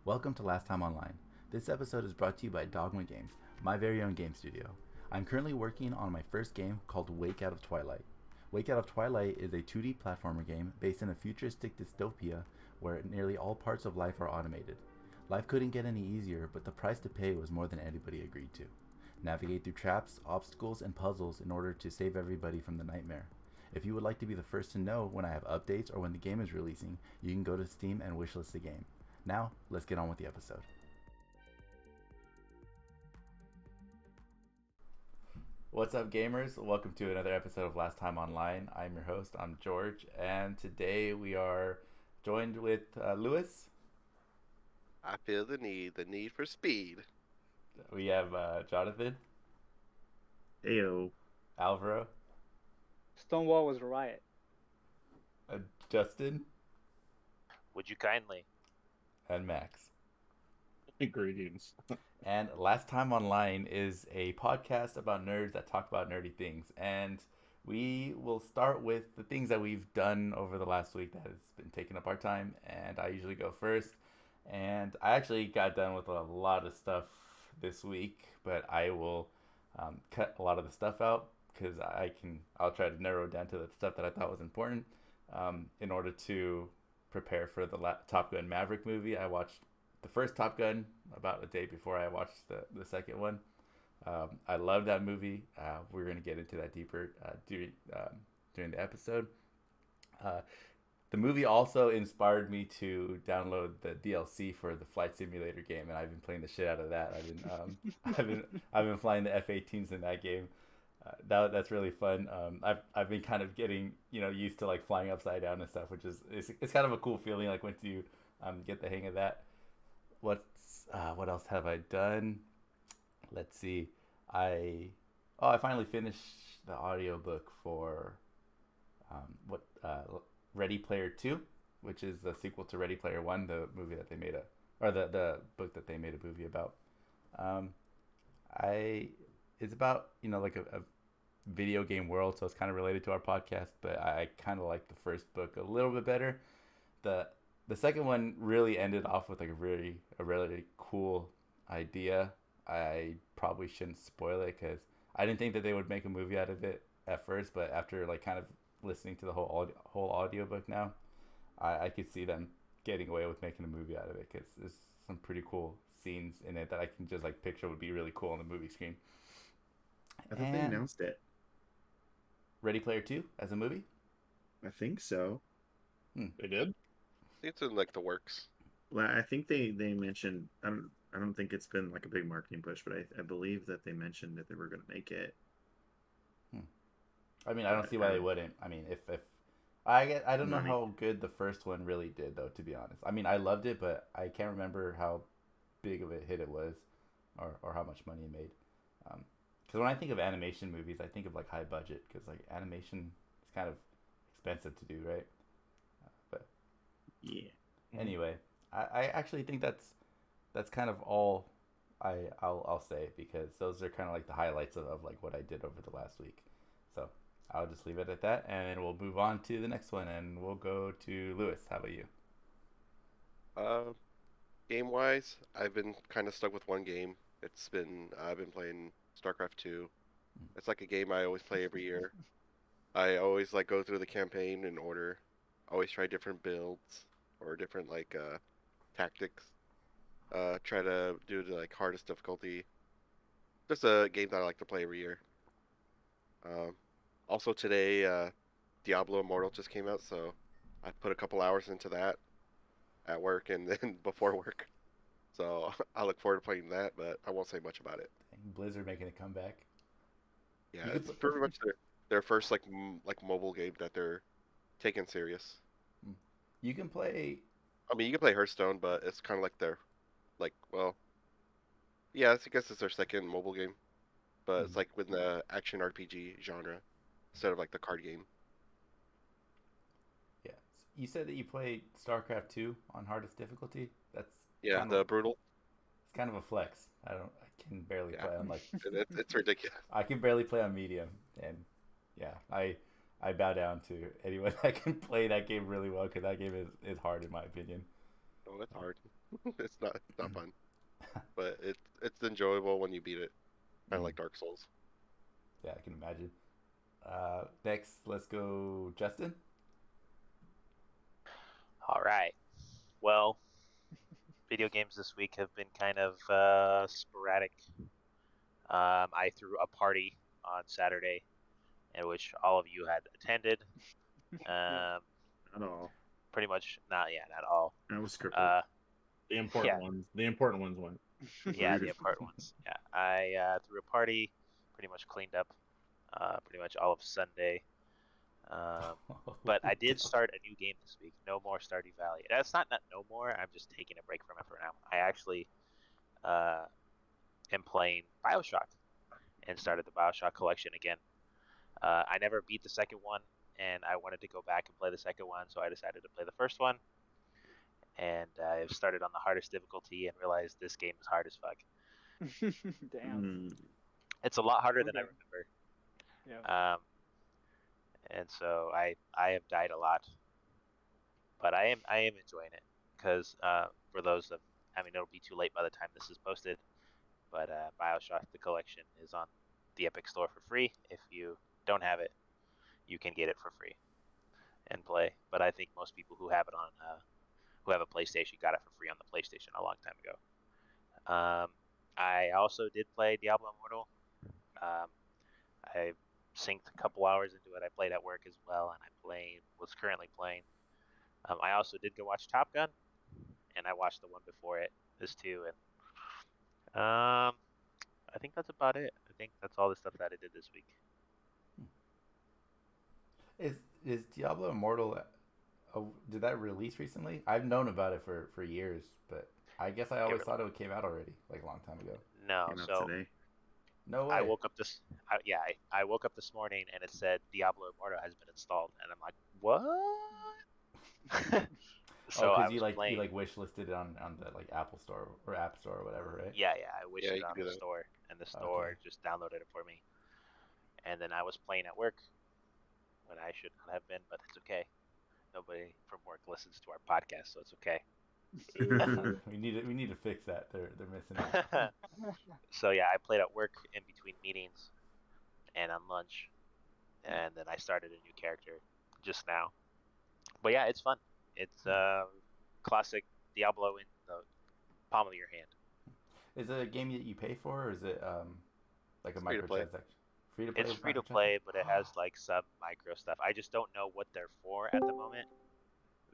Welcome to Last Time Online. This episode is brought to you by Dogmu Games, my very own game studio. I'm currently working on my first game called Wake Out of Twilight. Wake Out of Twilight is a 2D platformer game based in a futuristic dystopia where nearly all parts of life are automated. Life couldn't get any easier, but the price to pay was more than anybody agreed to. Navigate through traps, obstacles, and puzzles in order to save everybody from the nightmare. If you would like to be the first to know when I have updates or when the game is releasing, you can go to Steam and wishlist the game. Now, let's get on with the episode. What's up, gamers? Welcome to another episode of Last Time Online. I'm your host, I'm George, and today we are joined with Lewis. I feel the need for speed. We have Jonathan, Ayo. Alvaro, Stonewall was a riot. Justin, Would you kindly? and Max. Greetings. And Last Time Online is a podcast about nerds that talk about nerdy things. And we will start with the things that we've done over the last week that has been taking up our time. And I usually go first. And I actually got done with a lot of stuff this week, but I will cut a lot of the stuff out because I'll try to narrow it down to the stuff that I thought was important in order to prepare for the Top Gun Maverick movie. I watched the first Top Gun about a day before I watched the second one. I love that movie. We're going to get into that deeper during the episode. The movie also inspired me to download the DLC for the flight simulator game, and I've been playing the shit out of that. I've been flying the F-18s in that game. That's really fun. I've been kind of getting used to like flying upside down and stuff, which is it's kind of a cool feeling like once you get the hang of that. What else have I done? Let's see. I finally finished the audiobook for Ready Player 2, which is the sequel to Ready Player 1, the movie that they made the book that they made a movie about. It's about like a video game world, so it's kind of related to our podcast, but I kind of like the first book a little bit better. The second one really ended off with like a really cool idea. I probably shouldn't spoil it because I didn't think that they would make a movie out of it at first, but after like kind of listening to the whole audiobook now, I could see them getting away with making a movie out of it because there's some pretty cool scenes in it that I can just like picture would be really cool on the movie screen. I thought they announced it. Ready Player 2 as a movie? I think so. They did? I think it's in like the works. Well, I think they mentioned. I don't think it's been like a big marketing push, but I believe that they mentioned that they were going to make it. I mean, I don't see why they wouldn't. I mean, if I don't know Money. how good the first one really did though, to be honest. I mean, I loved it, but I can't remember how big of a hit it was, or how much money it made. Because when I think of animation movies, I think of like high budget because like animation is kind of expensive to do, right? But Yeah. anyway, I actually think that's kind of all I'll say because those are kind of like the highlights of like what I did over the last week. So I'll just leave it at that, and we'll move on to the next one, and we'll go to Lewis. How about you? Game wise, I've been kind of stuck with one game. I've been playing StarCraft 2. It's like a game I always play every year. I always like go through the campaign in order. Always try different builds or different like tactics. Try to do the like hardest difficulty. Just a game that I like to play every year. Also today, Diablo Immortal just came out, so I put a couple hours into that at work and then before work. So I look forward to playing that, but I won't say much about it. Blizzard making a comeback. Yeah, You could it's pretty much their first like mobile game that they're taking serious. You can play. I mean, you can play Hearthstone, but it's kind of like their well, yeah, I guess it's their second mobile game, but it's like within the action RPG genre instead of like the card game. Yeah, you said that you played StarCraft 2 on hardest difficulty. That's Yeah, kind the of brutal. it's kind of a flex. I can barely Yeah. play on like It's ridiculous. I can barely play on medium, and yeah, I bow down to anyone that can play that game really well because that game is hard in my opinion. Oh, it's hard. It's not fun, but it's enjoyable when you beat it. Kind of like Dark Souls. Yeah, I can imagine. Next, let's go, Justin. All right. Well, video games this week have been kind of sporadic. I threw a party on Saturday, in which all of you had attended. Um, Not all. pretty much not, yeah, not all. I was crippled. The important Yeah. ones. The important ones went. Yeah, the important ones. Yeah, I threw a party, pretty much cleaned up, pretty much all of Sunday. But I did start a new game this week. No more Stardew Valley. That's not no more. I'm just taking a break from it for now. I actually am playing Bioshock and started the Bioshock collection again. I never beat the second one, and I wanted to go back and play the second one, so I decided to play the first one. And I started on the hardest difficulty and realized this game is hard as fuck. Damn. It's a lot harder than I Okay. remember. Yeah. And so I have died a lot, but I am enjoying it because for those of, I mean, it'll be too late by the time this is posted, but Bioshock the collection is on the Epic Store for free. If you don't have it, you can get it for free and play. But I think most people who have it on who have a PlayStation got it for free on the PlayStation a long time ago. I also did play Diablo Immortal. I synced a couple hours into it. I played at work as well, and was currently playing. I also did go watch Top Gun, and I watched the one before it, this too, and I think that's about it. I think that's all the stuff that I did this week. Is Diablo Immortal? Did that release recently? I've known about it for years, but I guess I always thought it came out already, like a long time ago. No, Came out so today. No way. I woke up I woke up this morning and it said Diablo Immortal has been installed, and I'm like, what? So I because was playing. you like wish listed it on the like Apple Store or App Store or whatever, right? Yeah, I wished Yeah, it you on can do the that. store, and the store Okay. just downloaded it for me. And then I was playing at work when I should not have been, but it's okay. Nobody from work listens to our podcast, so it's okay. We need to fix that. They're missing it. So yeah, I played at work in between meetings and on lunch, and then I started a new character just now. But yeah, it's fun. It's classic Diablo in the palm of your hand. Is it a game that you pay for, or is it like a It's free to play. microtransaction? Free to play. It's free to play, but it has like some micro stuff. I just don't know what they're for at the moment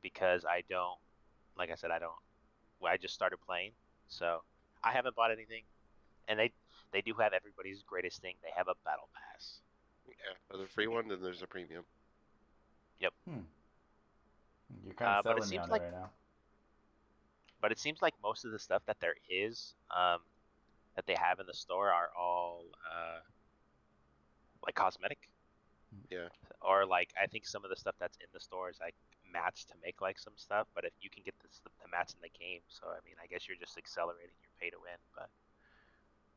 because I don't, like I said, well, I just started playing, so I haven't bought anything. And they do have everybody's greatest thing. They have a battle pass. Yeah, there's a free one, then there's a premium. You're kind of But it selling me seems on like it right now. But it seems like most of the stuff that there is that they have in the store are all like cosmetic. Yeah. Or like I think some of the stuff that's in the store is like mats to make like some stuff. But if you can get the mats in the game, so I mean I guess you're just accelerating your pay to win.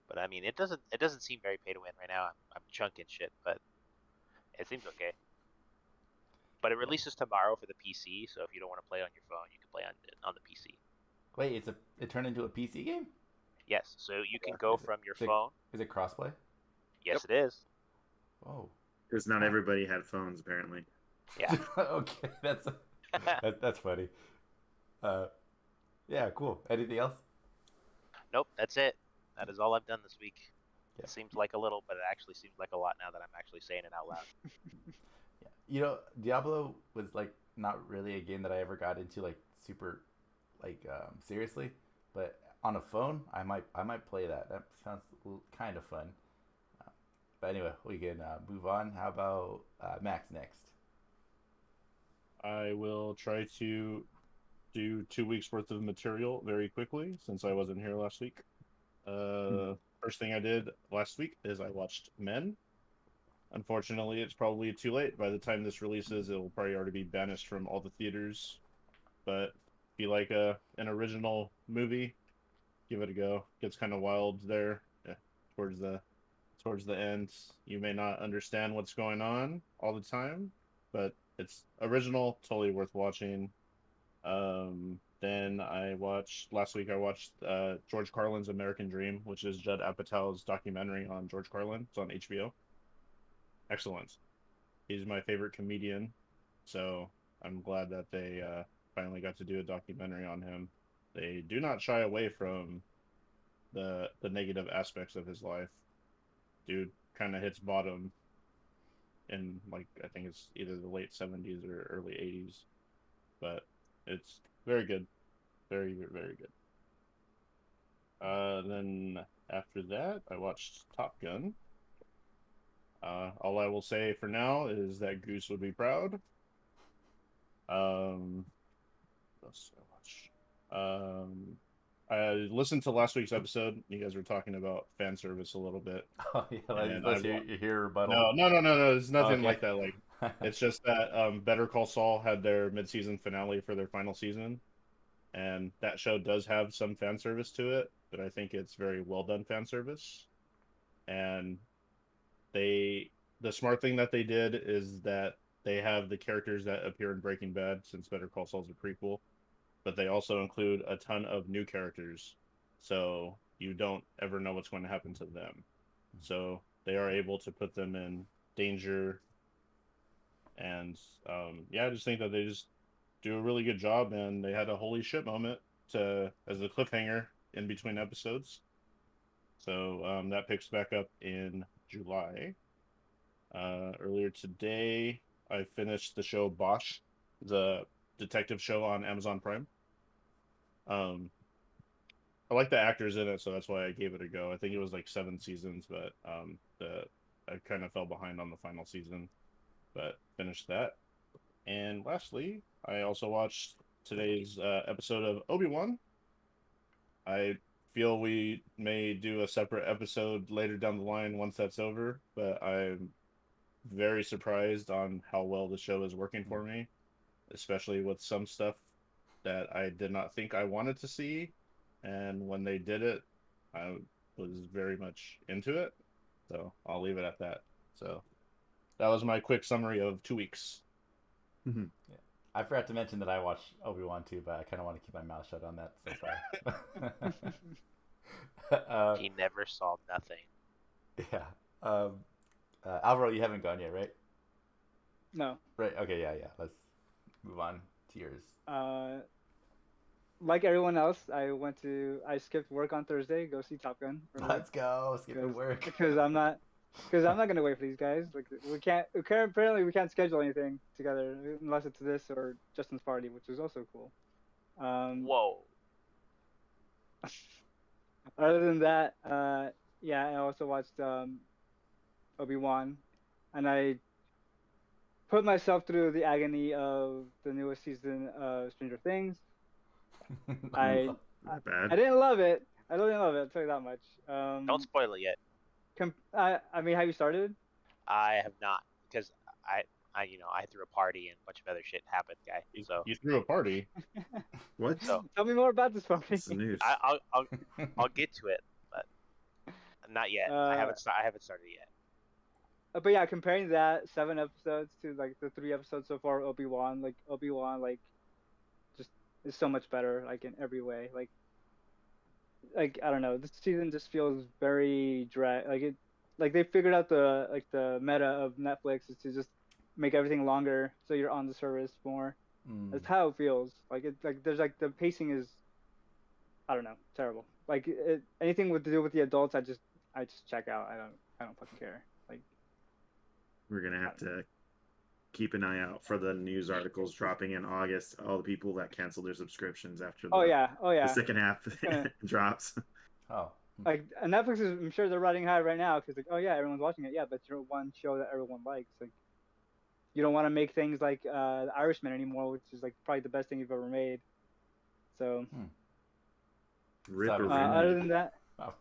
But I mean it doesn't seem very pay to win right now. I'm chunking shit, but it seems okay. But it releases tomorrow for the PC, so if you don't want to play on your phone, you can play on the PC. Wait, it turned into a PC game? Yes, so you can go from your phone. Is it crossplay? Yes, it is. Whoa. Because not everybody had phones, apparently. Yeah. Okay, that's funny. Yeah, cool. Anything else? Nope, that's it. That is all I've done this week. Yeah. It seems like a little, but it actually seems like a lot now that I'm actually saying it out loud. Yeah. You know, Diablo was like not really a game that I ever got into like super like seriously, but on a phone, I might play that. That sounds kind of fun. But anyway, we can move on. How about Max next? I will try to do 2 weeks worth of material very quickly since I wasn't here last week. First thing I did last week is I watched Men. Unfortunately, it's probably too late. By the time this releases, it will probably already be banished from all the theaters. But if you like an original movie, give it a go. Gets kind of wild there towards the end. You may not understand what's going on all the time, but it's original, totally worth watching. Then last week I watched George Carlin's American Dream, which is Judd Apatow's documentary on George Carlin. It's on HBO. Excellent. He's my favorite comedian, so I'm glad that they finally got to do a documentary on him. They do not shy away from the negative aspects of his life. Dude kind of hits bottom in, like, I think it's either the late 70s or early 80s, but it's very good. Very, very good. Then after that, I watched Top Gun. All I will say for now is that Goose would be proud. What else did I watch? I listened to last week's episode. You guys were talking about fan service a little bit. Oh yeah, let's hear No. rebuttal. It's nothing Okay. like that. Like, it's just that Better Call Saul had their mid-season finale for their final season, and that show does have some fan service to it, but I think it's very well done fan service. And the smart thing that they did is that they have the characters that appear in Breaking Bad, since Better Call Saul is a prequel, but they also include a ton of new characters, so you don't ever know what's going to happen to them. So they are able to put them in danger, and I just think that they just do a really good job, and they had a holy shit moment as a cliffhanger in between episodes. So that picks back up in July. Earlier today, I finished the show Bosch, the detective show on Amazon Prime. I like the actors in it, so that's why I gave it a go. I think it was like 7 seasons, but I kind of fell behind on the final season, but finished that. And lastly, I also watched today's episode of Obi-Wan. I feel we may do a separate episode later down the line once that's over, but I'm very surprised on how well the show is working for me, especially with some stuff that I did not think I wanted to see, and when they did it, I was very much into it, so I'll leave it at that. So that was my quick summary of 2 weeks. Yeah. I forgot to mention that I watched Obi-Wan too, but I kind of want to keep my mouth shut on that so far. He never saw nothing. Yeah. Alvaro, you haven't gone yet, right? No. Right. Okay. Yeah. Let's move on to yours. Like everyone else, I skipped work on Thursday, go see Top Gun. Let's go. Skipping work. Because I'm not gonna wait for these guys. Like apparently we can't schedule anything together unless it's this or Justin's party, which is also cool. Whoa. Other than that, I also watched Obi-Wan, and I put myself through the agony of the newest season of Stranger Things. I didn't love it. I didn't love it. I'll tell you that much. Don't spoil it yet. I mean, have you started? I have not, because I threw a party and a bunch of other shit happened, guy. So You threw a party? What? So tell me more about this party. What's the news? I'll get to it, but not yet. I haven't started yet. But yeah, comparing that 7 episodes to like the 3 episodes so far, Obi-Wan just is so much better, like in every way. Like I don't know, this season just feels very like they figured out the meta of Netflix is to just make everything longer so you're on the service more. That's how it feels. Like there's like the pacing is, I don't know, terrible. Like anything to do with the adults, I just check out. I don't fucking care. Like we're gonna have to keep an eye out for the news articles dropping in August. All the people that canceled their subscriptions after the second half drops. Oh. Like Netflix is, I'm sure they're riding high right now because like, everyone's watching it. Yeah, but you're one show that everyone likes. Like you don't want to make things like The Irishman anymore, which is like probably the best thing you've ever made. So. Ripperoonie. Other than that, Oh.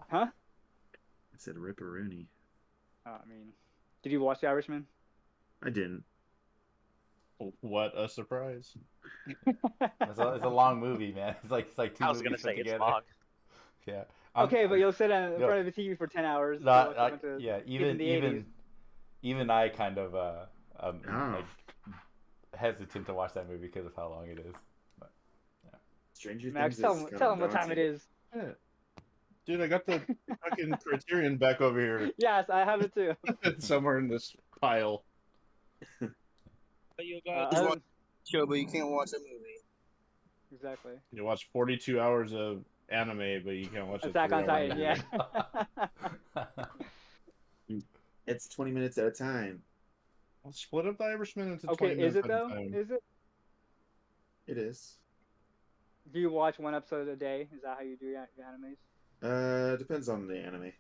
Huh? I said Ripperoonie. I mean, did you watch The Irishman? I didn't. What a surprise! It's a long movie, man. It's like 2 movies. I was gonna say together. it's long. Yeah. Okay, but you'll sit in front of the TV for 10 hours. Yeah, even I kind of like hesitant to watch that movie because of how long it is. But, yeah. Stranger Max, Things is kind tell of him what time it daunting. is. Yeah. Dude, I got the fucking Criterion back over here. Yes, I have it too. It's somewhere in this pile. But you guys watch a show, but you can't watch a movie. Exactly. You watch 42 hours of anime, but you can't watch Attack on Titan. Yeah. It's 20 minutes at a time. I'll split up the Irishman into Okay, 20 minutes is it at a though? time. Is it? It is. Do you watch one episode a day? Is that how you do your animes? Depends on the anime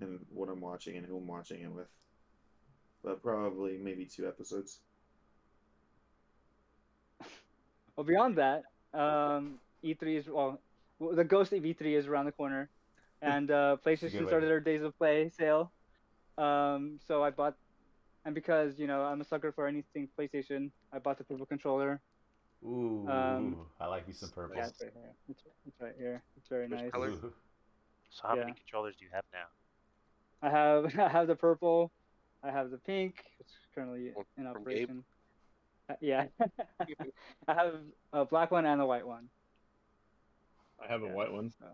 and what I'm watching and who I'm watching it with. But probably maybe 2 episodes. Well, beyond that, E3 is the ghost of E3 is around the corner, and PlayStation started their Days of Play sale. So I bought, and because I'm a sucker for anything PlayStation, I bought the purple controller. Ooh, I like me some purple. Yeah, it's right here. It's right here. It's very nice. So how many controllers do you have now? I have the purple. I have the pink. It's currently in operation. Yeah. I have a black one and a white one. I have a white one. So,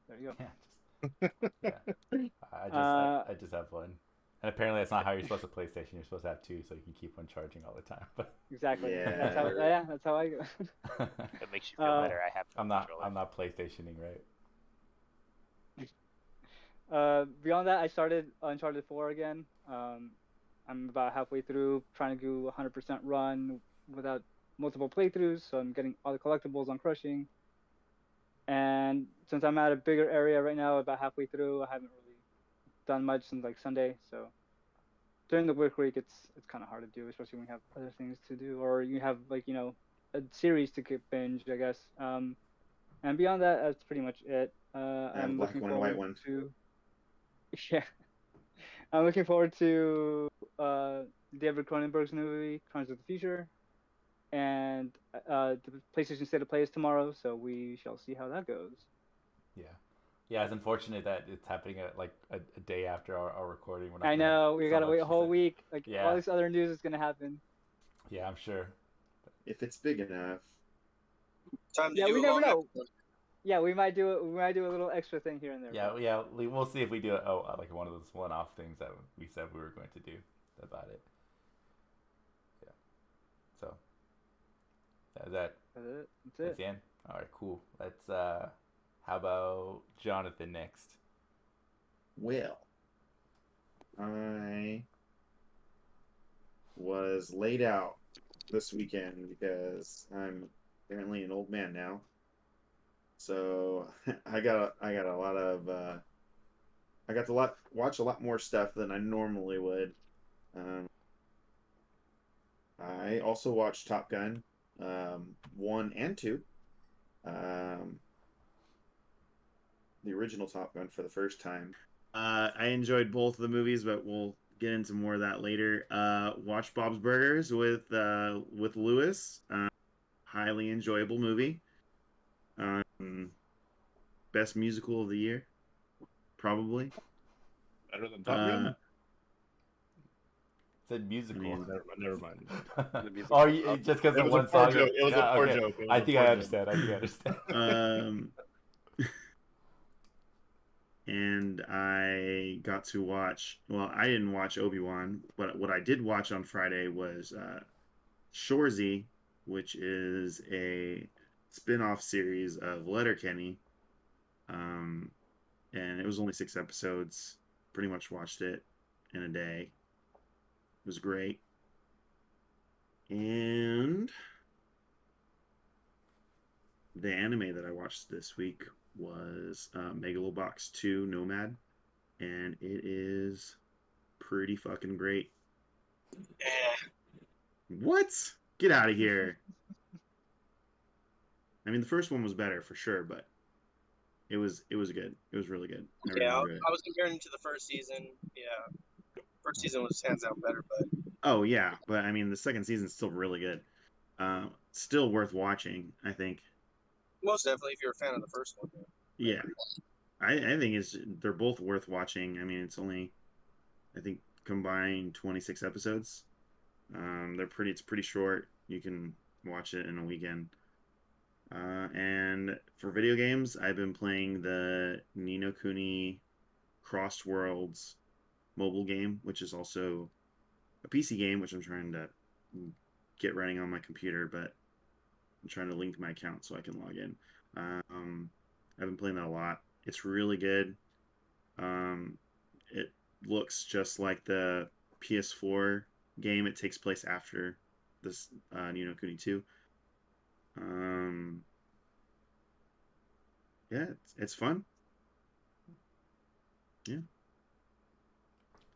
there you go. I just have one. And apparently that's not how you're supposed to PlayStation. You're supposed to have 2 so you can keep one charging all the time. But exactly. Yeah. That's how I go. It makes you feel better. I have. I'm not PlayStationing, right? Beyond that, I started Uncharted 4 again. I'm about halfway through, trying to do 100% run without multiple playthroughs, so I'm getting all the collectibles on crushing. And since I'm at a bigger area right now, about halfway through, I haven't really done much since like Sunday. So during the work week, it's kind of hard to do, especially when you have other things to do, or you have a series to binge, I guess. And beyond that, that's pretty much it. I'm black looking one, forward white one. to. Yeah. I'm looking forward to David Cronenberg's movie, Crimes of the Future, and the PlayStation State of Play is tomorrow, so we shall see how that goes. Yeah, it's unfortunate that it's happening at a day after our recording. I know, we gotta wait a whole week. All this other news is gonna happen. Yeah, I'm sure. If it's big enough. Time to we never know. Episode. Yeah, we might do a little extra thing here and there. Yeah, we'll see if we do like one of those one-off things that we said we were going to do about it. Yeah. So. That's it. That's the end. All right, cool. Let's. How about Jonathan next? Well, I was laid out this weekend because I'm apparently an old man now. So I got to watch a lot more stuff than I normally would. I also watched Top Gun 1 and 2. The original Top Gun for the first time. I enjoyed both of the movies, but we'll get into more of that later. Watch Bob's Burgers with Lewis. Highly enjoyable movie. Best musical of the year, probably. Better than Top Gun? Said musical. I mean, never mind. Just because of one song? joke. It was a poor joke. I think I understand. And I got to watch. Well, I didn't watch Obi-Wan, but what I did watch on Friday was Shoresy, which is a spin-off series of Letterkenny. And it was only 6 episodes. Pretty much watched it in a day. It was great. And the anime that I watched this week was Megalobox 2 Nomad, and it is pretty fucking great. What? Get out of here. I mean, the first one was better for sure, but it was good. It was really good. I was comparing it to the first season. Yeah, first season was hands down better, but oh yeah, but I mean, the second season's still really good. Still worth watching, I think. Most definitely, if you're a fan of the first one. Yeah, I think they're both worth watching. I mean, it's only, I think, combined 26 episodes. It's pretty short. You can watch it in a weekend. And for video games, I've been playing the Ni no Kuni Crossed Worlds mobile game, which is also a PC game, which I'm trying to get running on my computer, but I'm trying to link my account so I can log in. I've been playing that a lot. It's really good. It looks just like the PS4 game. It takes place after this Ni no Kuni 2. Yeah, it's fun. Yeah,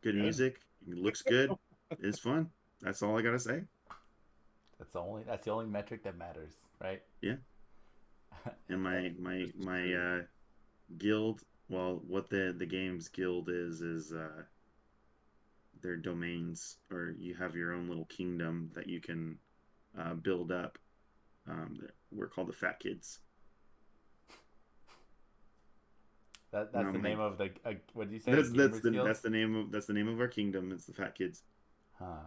good music. It looks good. It's fun. That's all I gotta say. That's the only metric that matters, right? Yeah. And my guild. Well, what the game's guild is their domains, or you have your own little kingdom that you can build up. We're called the Fat Kids. That's the name of the what did you say? That's Gamers Guild? that's the name of our kingdom. It's the Fat Kids. Huh.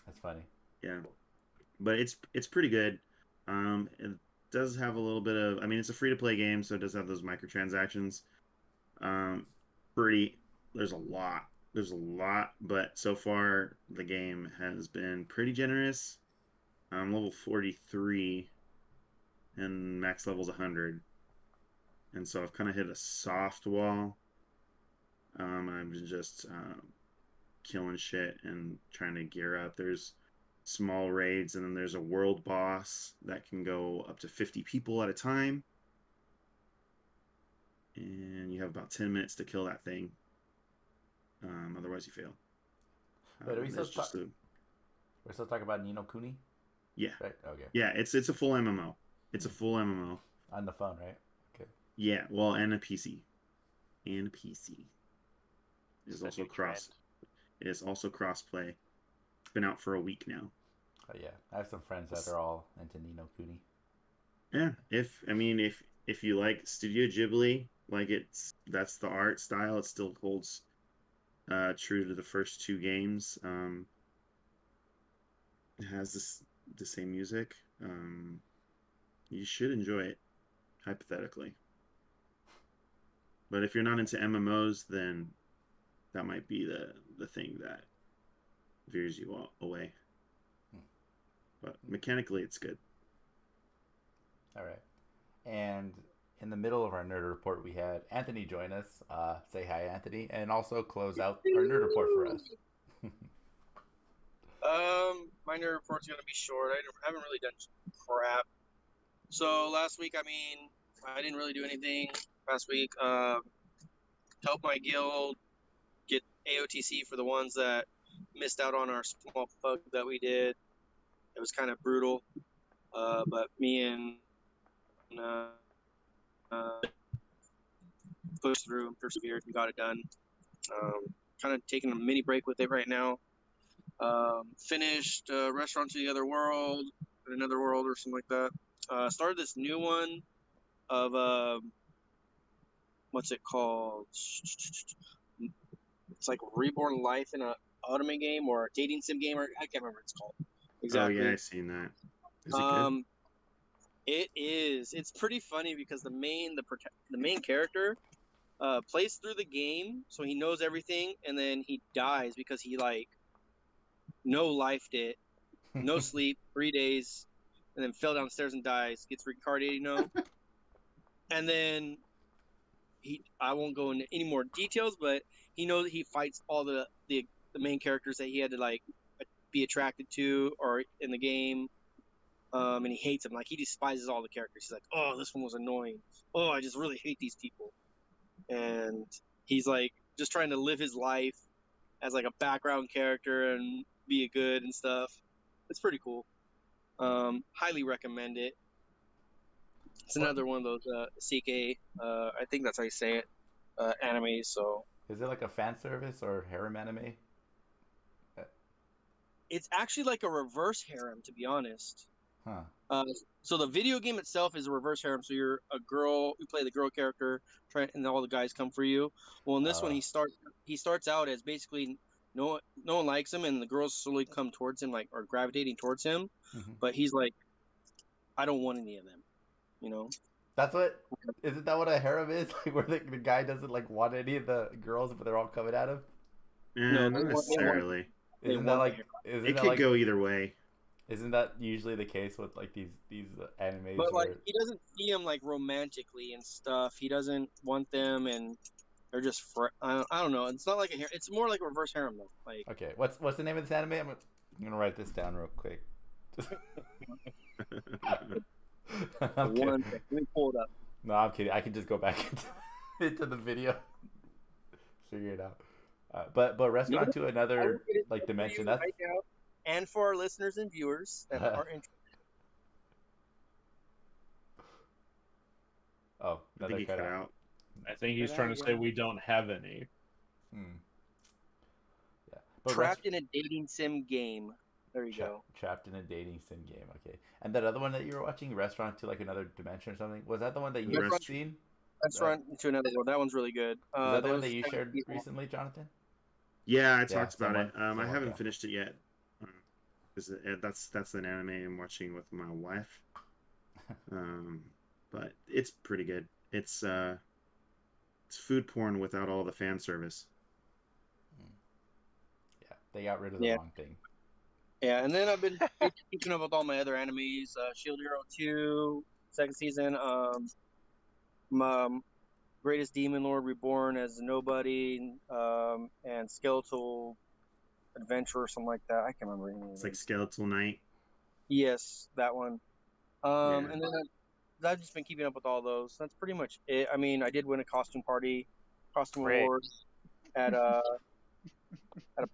That's funny. Yeah, but it's pretty good. It does have a little bit of. I mean, it's a free to play game, so it does have those microtransactions. Pretty. There's a lot. There's a lot, but so far the game has been pretty generous. I'm level 43, and max level's 100, and so I've kind of hit a soft wall. I'm just killing shit and trying to gear up. There's small raids, and then there's a world boss that can go up to 50 people at a time. And you have about 10 minutes to kill that thing. Otherwise, you fail. But we're still talking about Ni no Kuni? Yeah. Right? Okay. Yeah, it's a full MMO. It's a full MMO. On the phone, right? Okay. Yeah, well, and a PC. And a PC. It is also It is also crossplay. It's been out for a week now. Oh yeah, I have some friends that are all into Ni no Kuni. Yeah, if you like Studio Ghibli, like that's the art style. It still holds true to the first two games. It has the same music. You should enjoy it, hypothetically. But if you're not into MMOs, then that might be the thing that veers you away. But mechanically, it's good. All right. And in the middle of our nerd report, we had Anthony join us. Say hi, Anthony, and also close out our nerd report for us. My nerd report's gonna be short. I haven't really done crap. So last week, I mean, I didn't really do anything last week. Helped my guild get AOTC for the ones that missed out on our small pug that we did. It was kind of brutal, but me and pushed through and persevered and got it done. Kind of taking a mini break with it right now. Finished Restaurant to the Other World, Another World, or something like that. Started this new one of what's it called? It's like Reborn Life in a automate game or a dating sim game, or I can't remember what it's called exactly. Oh yeah, I've seen that. Is it good? It is. It's pretty funny because the main character plays through the game, so he knows everything, and then he dies because he no lifed it, no sleep, 3 days, and then fell downstairs and dies. Gets reincarnated, and then I won't go into any more details, but he knows that he fights all the main characters that he had to be attracted to or in the game. And he hates them. He despises all the characters. He's like, oh, this one was annoying. Oh, I just really hate these people. And he's just trying to live his life as a background character and be good and stuff. It's pretty cool. Highly recommend it. It's another one of those CK, I think that's how you say it, animes. So is it like a fan service or harem anime? It's actually like a reverse harem, to be honest. Huh. So the video game itself is a reverse harem. So you're a girl, you play the girl character, and all the guys come for you. Well, in this one, he starts out as basically no one likes him, and the girls slowly come towards him, are gravitating towards him. Mm-hmm. But he's like, I don't want any of them. You know. That's what. Isn't that what a harem is? Like where the guy doesn't like want any of the girls, but they're all coming at him. No, Not necessarily. they Isn't want that the like? harem. Isn't It that could like? go either way. Isn't that usually the case with like these animes? But like where... he doesn't see them like romantically and stuff. He doesn't want them, and they're just I don't know. It's not like a harem. It's more like a reverse harem though. Like Okay, what's the name of this anime? I'm gonna write this down real quick. I'm kidding. one thing. Let me pull it up. No, I'm kidding. I can just go back into the video, figure it out. But restaurant to I will another get it like for dimension. you That's right now, and for our listeners and viewers that are interested. oh I think another he cut cut out. out. I think he's Good trying to idea. say we don't have any. Hmm. Yeah, but Trapped in a dating sim game. There you go. Trapped in a dating sim game. Okay, and that other one that you were watching, Restaurant to like another dimension or something, was that the one that you Restaurant- seen? Restaurant to another world. That one's really good. Is that the there one was that you a shared season. recently, Jonathan? Yeah, I talked about it. someone, I haven't yeah. finished it yet. Because that's an anime I'm watching with my wife. But it's pretty good. It's food porn without all the fan service. Yeah, they got rid of the Yeah. wrong thing. Yeah, and then I've been keeping up with all my other animes. Shield Hero 2, second season. Greatest Demon Lord Reborn as Nobody, and Skeletal Adventure or something like that. I can't remember. It's like Skeletal Knight. Yes, that one. Yeah. And then I've just been keeping up with all those. That's pretty much it. I mean, I did win a costume Great. awards at a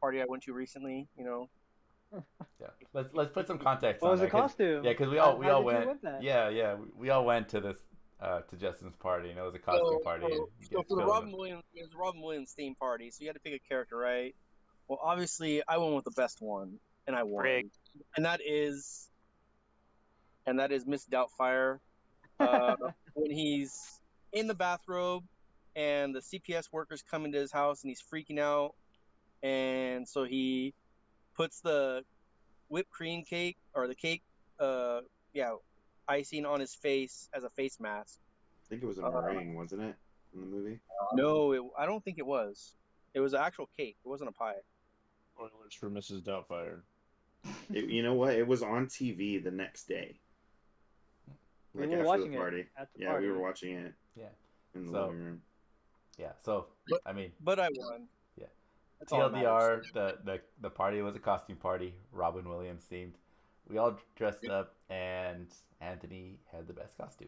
party I went to recently. You know. Yeah, let's put some context What on was the that, 'cause- costume? Yeah, because we How all did you went. win that? Yeah, we all went to this to Justin's party, and it was a costume party. And you So get for the filled Robin in. Williams, it was a Robin Williams theme party. So you had to pick a character, right? Well, obviously, I went with the best one, and I won. Rigged. And that is Miss Doubtfire. When he's in the bathrobe, and the CPS workers come into his house, and he's freaking out, and so he puts the whipped cream cake or the cake, icing on his face as a face mask. I think it was a meringue, wasn't it, in the movie? No, I don't think it was. It was an actual cake. It wasn't a pie. Spoilers for Mrs. Doubtfire. You know what? It was on TV the next day. We Like were after watching the it party. at the Yeah, party. we were watching it. Yeah. In the So- living room. Yeah, so But- I mean, But I won. Yeah. That's all that matters. TLDR, the party was a costume party, Robin Williams themed. We all dressed up, and Anthony had the best costume.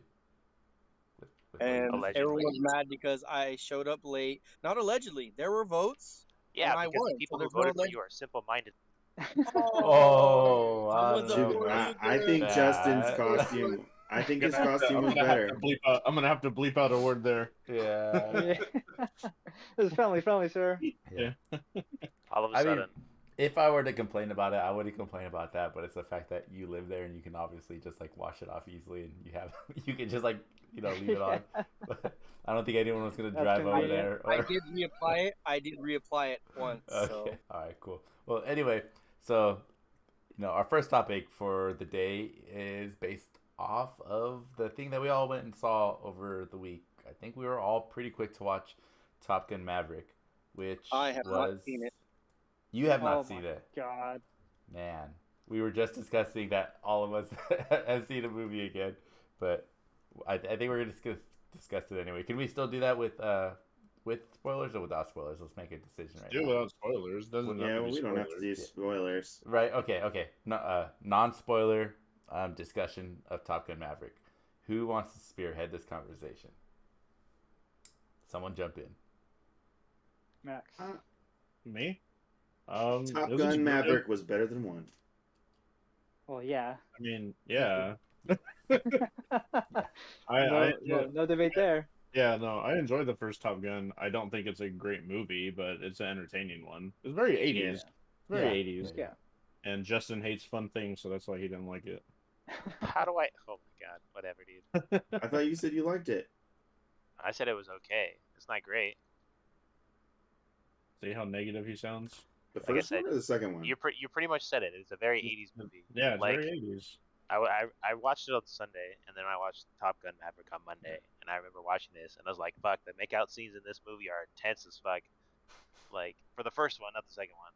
With And Allegedly. everyone was mad because I showed up late. Not allegedly. There were votes. Yeah, And I because won, the people so who there's no voted for alleg- you are simple-minded. Oh, I Someone's don't a know. vote. I think Bad. Justin's costume. I think his costume was better. I'm gonna have to bleep out a word there. Yeah. Yeah. This is family friendly, sir. Yeah. All of a I mean, sudden, if I were to complain about it, I wouldn't complain about that. But it's the fact that you live there and you can obviously just like wash it off easily, and you can just like leave it on. I don't think anyone was gonna That's drive over convenient. there. I did reapply it. I did reapply it once. Okay. So All right. Cool. Well, anyway, so our first topic for the day is based off of the thing that we all went and saw over the week. I think we were all pretty quick to watch Top Gun Maverick, which I have not seen it. You have Oh not seen my it, God. man. We were just discussing that all of us have seen a movie again, but I think we're just gonna discuss it anyway. Can we still do that with spoilers or without spoilers? Let's make a decision right Do now. without spoilers. Doesn't have Yeah, to be we don't have to do spoilers. spoilers. Right. Okay. No, non-spoiler discussion of Top Gun Maverick. Who wants to spearhead this conversation? Someone jump in. Max. Me? Top it was a Gun good- Maverick was better than one. Well, yeah. I mean, yeah. No debate there. I enjoyed the first Top Gun. I don't think it's a great movie, but it's an entertaining one. It's very 80s. Very Yeah. 80s. Yeah. And Justin hates fun things, so that's why he didn't like it. how do I? Oh my god, whatever, dude. I thought you said you liked it. I said it was okay. It's not great. See how negative he sounds? The Like I first said, one or the second one? You pretty much said it. It's a very 80s movie. Yeah, it's like very 80s. I watched it on Sunday, and then I watched Top Gun Maverick on Monday, and I remember watching this, and I was like, "Fuck, the makeout scenes in this movie are intense as fuck." Like for the first one, not the second one.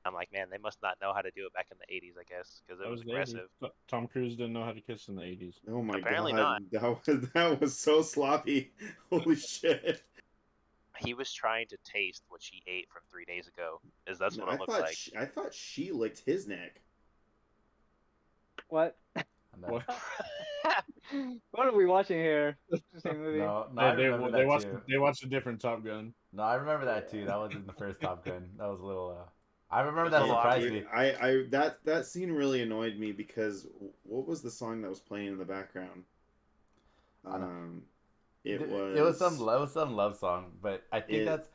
I'm like, man, they must not know how to do it back in the '80s, I guess, because it That was was the 80s. aggressive. Tom Cruise didn't know how to kiss in the 80s. Oh my Apparently god, not. that was so sloppy. Holy shit. He was trying to taste what she ate from 3 days ago. That's No, what it looked like. I thought she licked his neck. What? What? What are we watching here? Interesting movie. No, I remember that too. They watched a different Top Gun. No, I remember that too. That wasn't the first Top Gun. That was a little. I remember It was that a little surprised awkward. me. That scene really annoyed me because what was the song that was playing in the background? I don't It It was some love song, but I think It-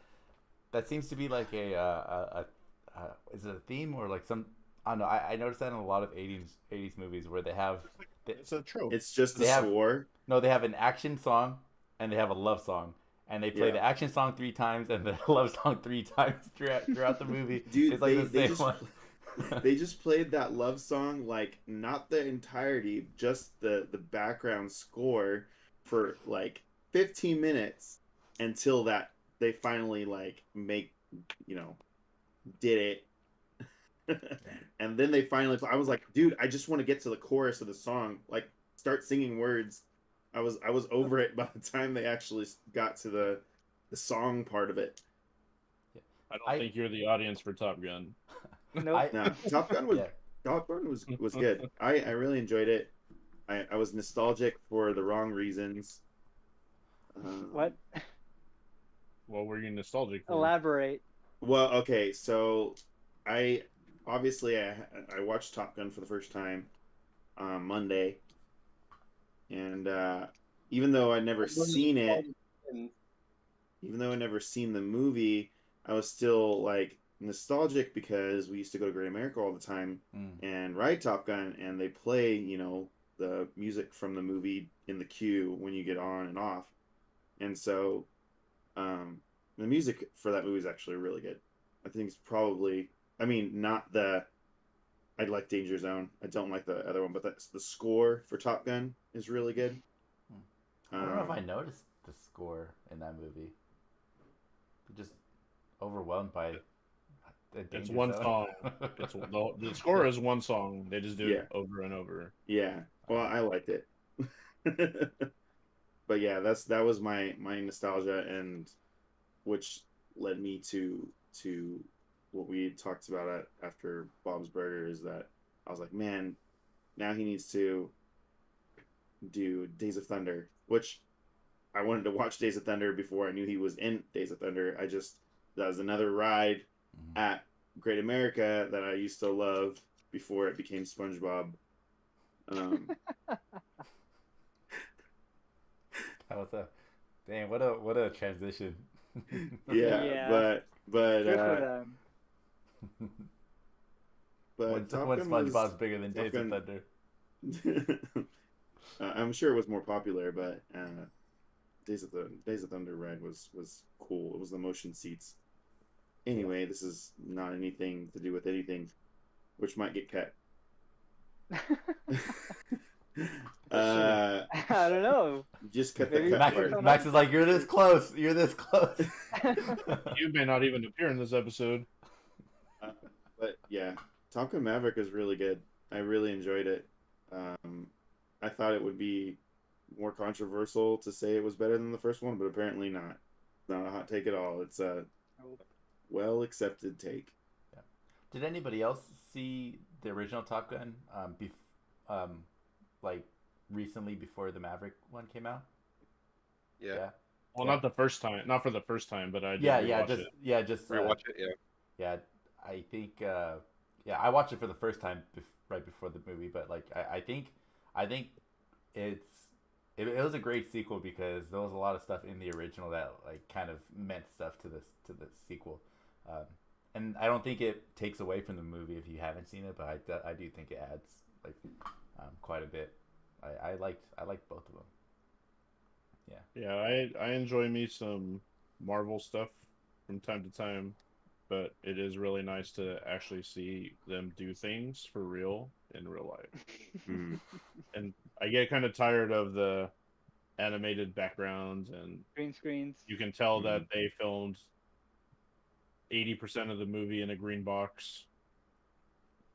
that seems to be like a is it a theme or like some. I don't know. I noticed that in a lot of '80s movies where they have It's a trope. It's just the They have- score. no, they have an action song and they have a love song, and they play Yeah. the action song 3 times and the love song 3 times throughout the movie. Dude, It's like the they same just one. they just played that love song, like not the entirety, just the background score for like 15 minutes until that they finally like did it. And then they finally I was like, dude, I just want to get to the chorus of the song, like start singing words. I was over it by the time they actually got to the song part of it. I don't think you're the audience for Top Gun. Nope. No, Top Gun was Yeah. Top Gun was good. I really enjoyed it. I was nostalgic for the wrong reasons. What? What were you nostalgic for? Elaborate. Well, okay, so I watched Top Gun for the first time on Monday, and even though I never seen it, even though I never seen the movie, I was still like nostalgic because we used to go to Great America all the time and ride Top Gun, and they play, the music from the movie in the queue when you get on and off. And so the music for that movie is actually really good. I think it's probably, not I like Danger Zone. I don't like the other one, but the score for Top Gun is really good. I don't know if I noticed the score in that movie. I'm just overwhelmed by the It's Danger one Zone. song. The score is one song. They just do Yeah. it over and over. Yeah. Well, I liked it. But yeah, that was my nostalgia, and which led me to what we talked about after Bob's Burger, is that I was like, man, now he needs to do Days of Thunder, which I wanted to watch Days of Thunder before I knew he was in Days of Thunder. That was another ride at Great America that I used to love before it became SpongeBob. That was dang, what a transition. Yeah, Yeah. but Good for them. but when Top when Gun SpongeBob's was, bigger than Top Days Gun- of Thunder. I'm sure it was more popular, but Days of Thunder ride was cool. It was the motion seats. Anyway, this is not anything to do with anything, which might get cut. I don't know. Just cut Maybe the cut part. Max is like, you're this close. You're this close. You may not even appear in this episode. But yeah, Top Gun Maverick is really good. I really enjoyed it. I thought it would be more controversial to say it was better than the first one, but apparently not. It's not a hot take at all. It's a well accepted take. Yeah. Did anybody else see the original Top Gun? Like recently before the Maverick one came out? Yeah. Well, Yeah. not the first time. Not for the first time, but I did Yeah, rewatch it. just Rewatch it, yeah. yeah. I think I watched it for the first time right before the movie, but like I think it was a great sequel because there was a lot of stuff in the original that like kind of meant stuff to the sequel, and I don't think it takes away from the movie if you haven't seen it, but I do think it adds like quite a bit. I liked both of them. Yeah. Yeah, I enjoy me some Marvel stuff from time to time. but it is really nice to actually see them do things for real in real life. Mm. And I get kind of tired of the animated backgrounds, and Green screens. you can tell that they filmed 80% of the movie in a green box.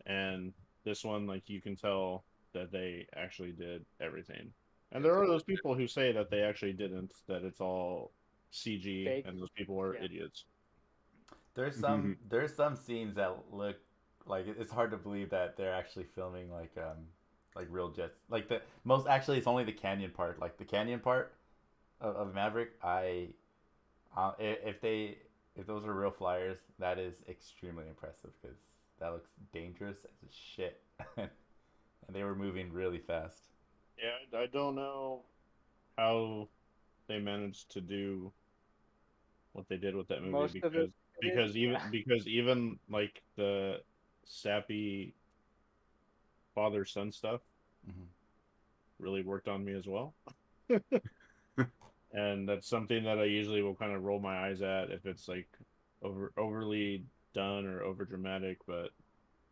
And this one, like, you can tell that they actually did everything. And there are those people who say that they actually didn't, that it's all CG, Fake. and those people are Yeah. idiots. There's some scenes that look like it's hard to believe that they're actually filming like real jets. Like the most actually, it's only the canyon part. Like the canyon part of Maverick. If those are real flyers, that is extremely impressive because that looks dangerous as shit, and they were moving really fast. Yeah, I don't know how they managed to do what they did with that movie Most of it. because even like the sappy father son stuff Mhm. really worked on me as well. And that's something that I usually will kind of roll my eyes at if it's like overly done or over dramatic, but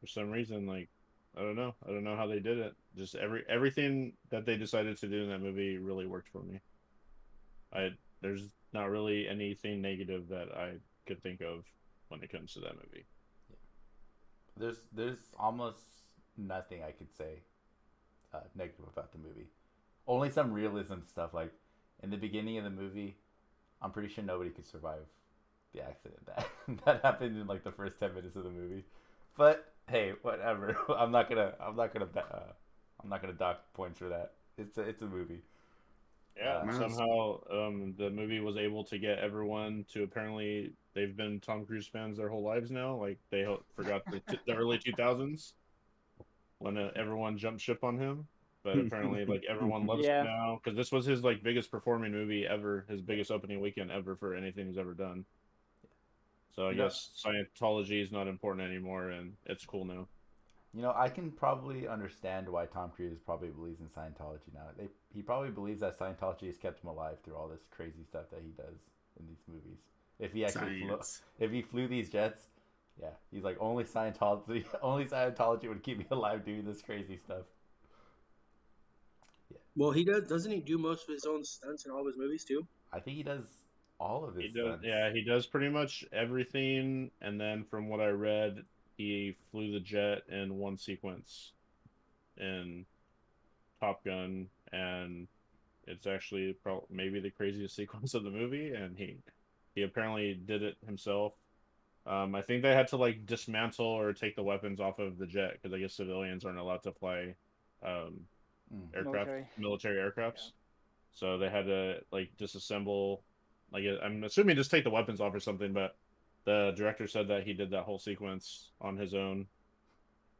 for some reason, like, I don't know how they did it. Just everything that they decided to do in that movie really worked for me. There's not really anything negative that I could think of when it comes to that movie. There's almost nothing I could say negative about the movie. Only some realism stuff. Like in the beginning of the movie, I'm pretty sure nobody could survive the accident that happened in like the first 10 minutes of the movie. But hey, whatever. I'm not gonna dock points for that. It's a movie. Yeah, somehow the movie was able to get everyone to apparently they've been Tom Cruise fans their whole lives now. Like they forgot the early 2000s when everyone jumped ship on him, but apparently like everyone loves him now because this was his like biggest performing movie ever, his biggest opening weekend ever for anything he's ever done. So I guess Scientology is not important anymore, and it's cool now. You know, I can probably understand why Tom Cruise probably believes in Scientology now. He probably believes that Scientology has kept him alive through all this crazy stuff that he does in these movies. If he actually flew these jets, yeah, he's like only Scientology would keep me alive doing this crazy stuff. Yeah. Well, he does. Doesn't he do most of his own stunts in all of his movies too? I think he does all of his stunts. Yeah, he does pretty much everything. And then from what I read, he flew the jet in one sequence in Top Gun, and it's actually maybe the craziest sequence of the movie. And he apparently did it himself. I think they had to like dismantle or take the weapons off of the jet because I guess civilians aren't allowed to fly military aircrafts. Yeah. So they had to like disassemble. Like I'm assuming just take the weapons off or something, but the director said that he did that whole sequence on his own,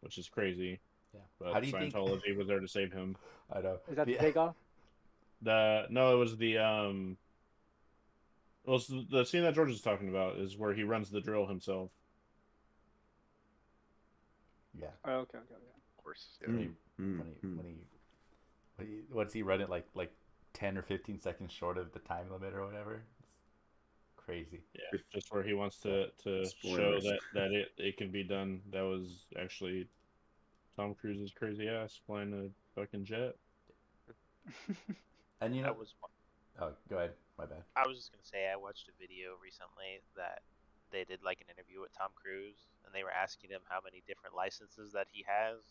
which is crazy. Yeah. But Scientology was there to save him. I know. Is that the takeoff? No, it was the scene that George is talking about is where he runs the drill himself. Yeah. Oh, okay. Of course. Yeah. What's he running like 10 or 15 seconds short of the time limit or whatever? It's crazy. Yeah, just where he wants to show that it can be done. That was actually Tom Cruise's crazy ass flying a fucking jet. And you know, that was. Oh, go ahead. My bad. I was just gonna say I watched a video recently that they did like an interview with Tom Cruise, and they were asking him how many different licenses that he has,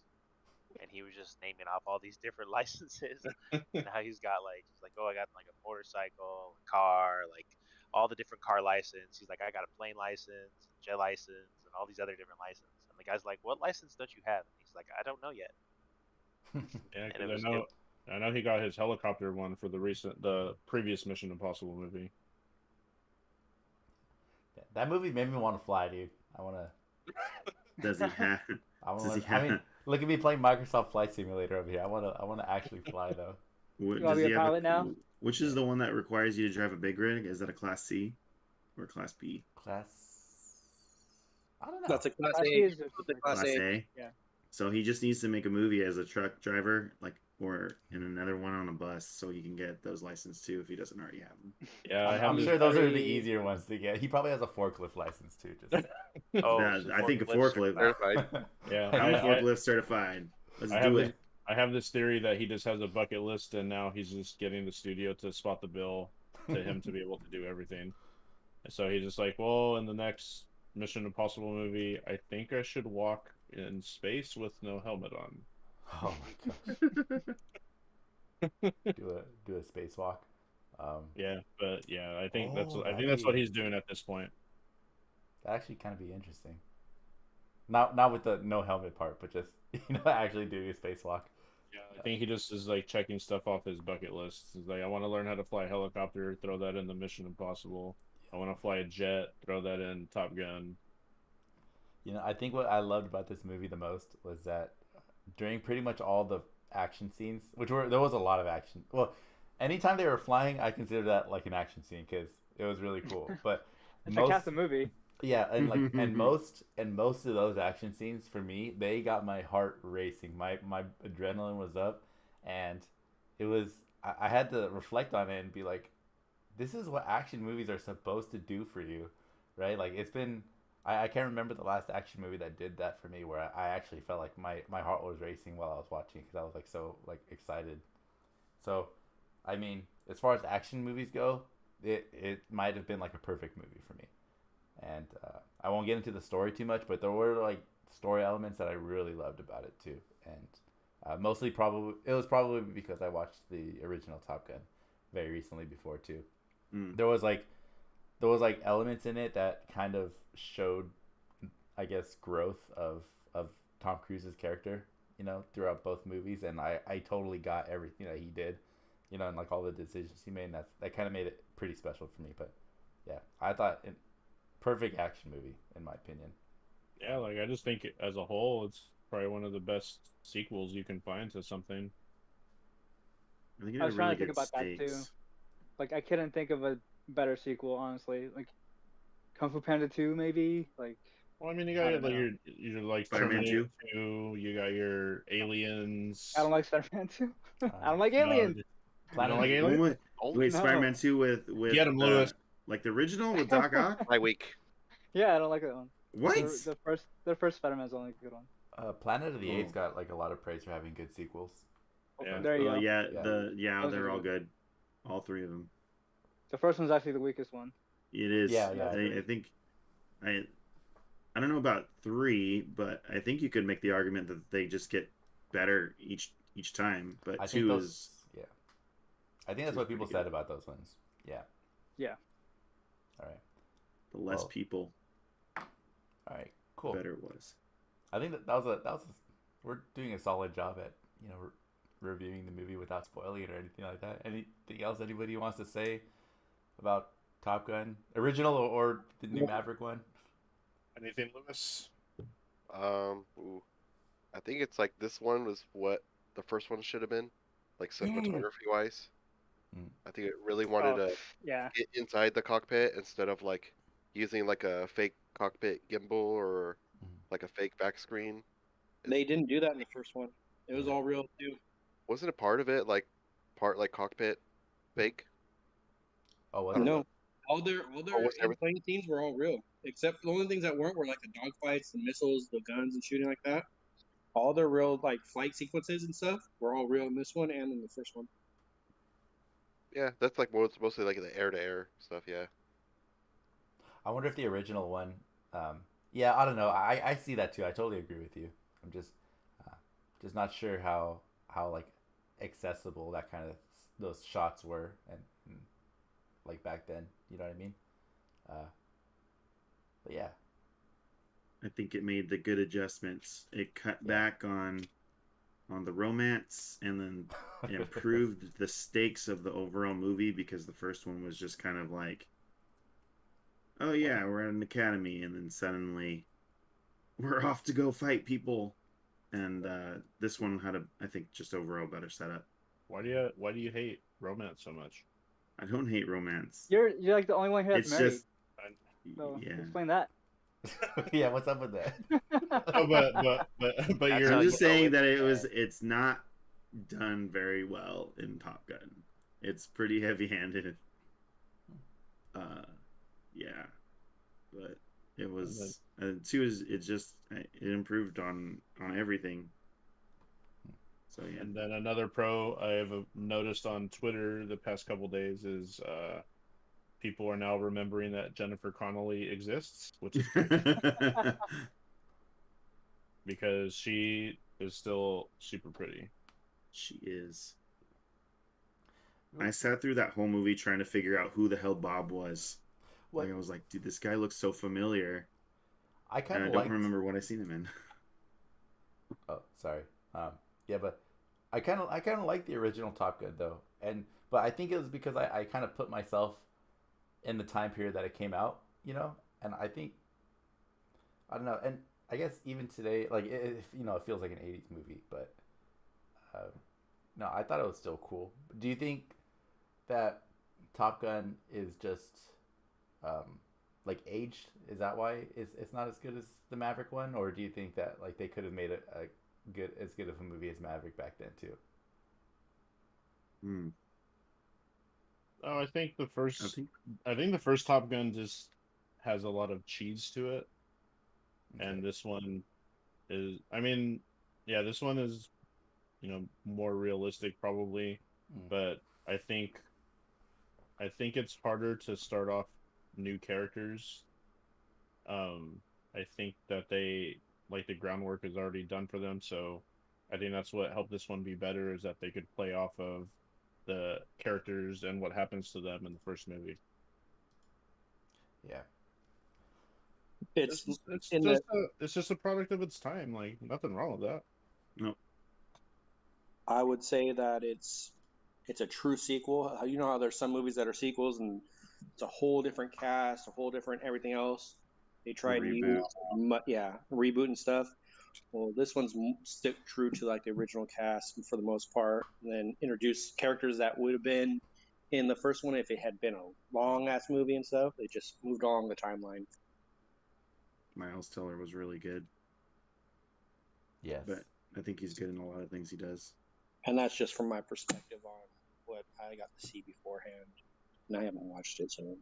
and he was just naming off all these different licenses. And how he's like, oh, I got like a motorcycle, a car, like all the different car license. He's like, I got a plane license, jet license, and all these other different licenses. And the guy's like, what license don't you have? And he's like, I don't know yet. Yeah, because I know he got his helicopter one for the previous Mission Impossible movie. Yeah, that movie made me want to fly, dude. I want to. Does he have? I mean, look at me playing Microsoft Flight Simulator over here. I want to actually fly though. You want to be a pilot now? Which is the one that requires you to drive a big rig? Is that a Class C or a Class B? I don't know. That's a Class A. Class A. Yeah. So he just needs to make a movie as a truck driver, like or in another one on a bus, so he can get those licensed too if he doesn't already have them. Yeah, I'm sure those are the easier ones to get. He probably has a forklift license too. Just Oh, Yeah, so I think a forklift forklift. certified. Certified. Yeah, I'm forklift certified. Let's I do have it. I have this theory that he just has a bucket list, and now he's just getting the studio to spot the bill to him to be able to do everything. And so he's just like, well, in the next Mission Impossible movie, I think I should walk in space with no helmet on. oh my gosh, do a spacewalk. Yeah, but yeah, I think Oh, I that'd think that's what be- he's doing at this point. that actually kind of be interesting. Not with the no helmet part, but just actually doing a spacewalk. Yeah, I think he just is like checking stuff off his bucket list. He's like, I want to learn how to fly a helicopter, throw that in the Mission Impossible. I want to fly a jet, throw that in Top Gun. I think what I loved about this movie the most was that during pretty much all the action scenes, there was a lot of action. Well, anytime they were flying, I consider that like an action scene because it was really cool. But It's like half the movie. yeah, and like and most of those action scenes for me, they got my heart racing. My adrenaline was up, and it was I had to reflect on it and be like, this is what action movies are supposed to do for you, right? Like it's been I can't remember the last action movie that did that for me where I actually felt like my heart was racing while I was watching because I was like so like excited. So, I mean, as far as action movies go, it might have been like a perfect movie for me. And I won't get into the story too much, but there were like story elements that I really loved about it too. And mostly it was probably because I watched the original Top Gun very recently before too. There was like elements in it that kind of showed, I guess, growth of Tom Cruise's character, throughout both movies, and I totally got everything that he did, and like all the decisions he made, and that kind of made it pretty special for me. But yeah, I thought perfect action movie in my opinion. Yeah, like I just think as a whole, it's probably one of the best sequels you can find to something. I think it I was had trying really to think good about that too. stakes. Like I couldn't think of a better sequel, honestly. Like Kung Fu Panda 2, maybe. Like Well, I mean, you I got don't like know. your like Spider-Man Terminator 2, you got your Aliens. I don't like Spider-Man 2. I don't like No, Aliens. you Planet don't like of the Aliens? Wait, Only wait, No. Spider-Man 2 with Get him, Lewis. like the original with Doc Ock? my week. Yeah, I don't like that one. What? The first Spider-Man's the only good one. Planet of the Apes Oh. got like a lot of praise for having good sequels. Yeah. There you go. Yeah, Yeah. Those they're are all good. good. All three of them. The first one's actually the weakest one. It is. Yeah, I think I don't know about 3, but I think you could make the argument that they just get better each time. But I 2 think those, is yeah. I think that's two's what people pretty said good. about those ones. Yeah. Yeah. All right. the less Well, people, All right. Cool. better it was. I think we're doing a solid job at reviewing the movie without spoiling it or anything like that. Anything else anybody wants to say about Top Gun original or the new Maverick one? Anything, Lewis? Ooh. I think it's like this one was what the first one should have been, like cinematography wise. Mm. I think it really wanted to Yeah. get inside the cockpit instead of like using like a fake cockpit gimbal or like a fake back screen. They didn't do that in the first one. It was all real too. Wasn't a part of it like cockpit fake? Oh, was I it? don't No, all their was everything- plane scenes were all real, except the only things that weren't were like the dogfights, the missiles, the guns, and shooting like that. All their real like flight sequences and stuff were all real in this one and in the first one. Yeah, that's like mostly like the air to air stuff. Yeah. I wonder if the original one. Yeah, I don't know. I see that too. I totally agree with you. I'm just not sure how like accessible that kind of those shots were and like back then. You know what I mean? But yeah. I think it made the good adjustments. It cut back on the romance and then improved the stakes of the overall movie because the first one was just kind of like, oh yeah, we're at an academy, and then suddenly we're off to go fight people. And this one had I think just overall better setup. Why do you hate romance so much? I don't hate romance. You're like the only one here that's It's married. just So yeah. explain that. Yeah, what's up with that? Oh, but That's you're how I'm you just know saying it. that it's not done very well in Top Gun. It's pretty heavy-handed. Yeah, but it was two is it improved on everything. So yeah. And then another pro I've noticed on Twitter the past couple days is people are now remembering that Jennifer Connelly exists, which is great because she is still super pretty. She is. I sat through that whole movie trying to figure out who the hell Bob was. What? Like I was like, dude, this guy looks so familiar. I kind And of I don't remember what I seen him in. Oh, sorry. Yeah, but I kind of like the original Top Gun though, but I think it was because I kind of put myself in the time period that it came out, you know, and I think I don't know, and I guess even today, like it feels like an '80s movie, but no, I thought it was still cool. Do you think that Top Gun is just like aged? Is that why it's not as good as the Maverick one, or do you think that like they could have made a good of a movie as Maverick back then too? Oh, I think the first Top Gun just has a lot of cheese to it, and this one is, I mean, yeah, this one is, more realistic probably, but I think it's harder to start off new characters. I think that they like the groundwork is already done for them, so I think that's what helped this one be better, is that they could play off of the characters and what happens to them in the first movie. Yeah, It's just a product of its time. Like, nothing wrong with that. No. I would say that it's a true sequel. You know how there's some movies that are sequels and it's a whole different cast, a whole different everything else. They try to use reboot and stuff. Well, this one's stick true to like the original cast for the most part, and then introduce characters that would have been in the first one if it had been a long ass movie and stuff. They just moved along the timeline. Miles Teller was really good. Yes, but I think he's good in a lot of things he does. And that's just from my perspective on what I got to see beforehand, and I haven't watched it, so.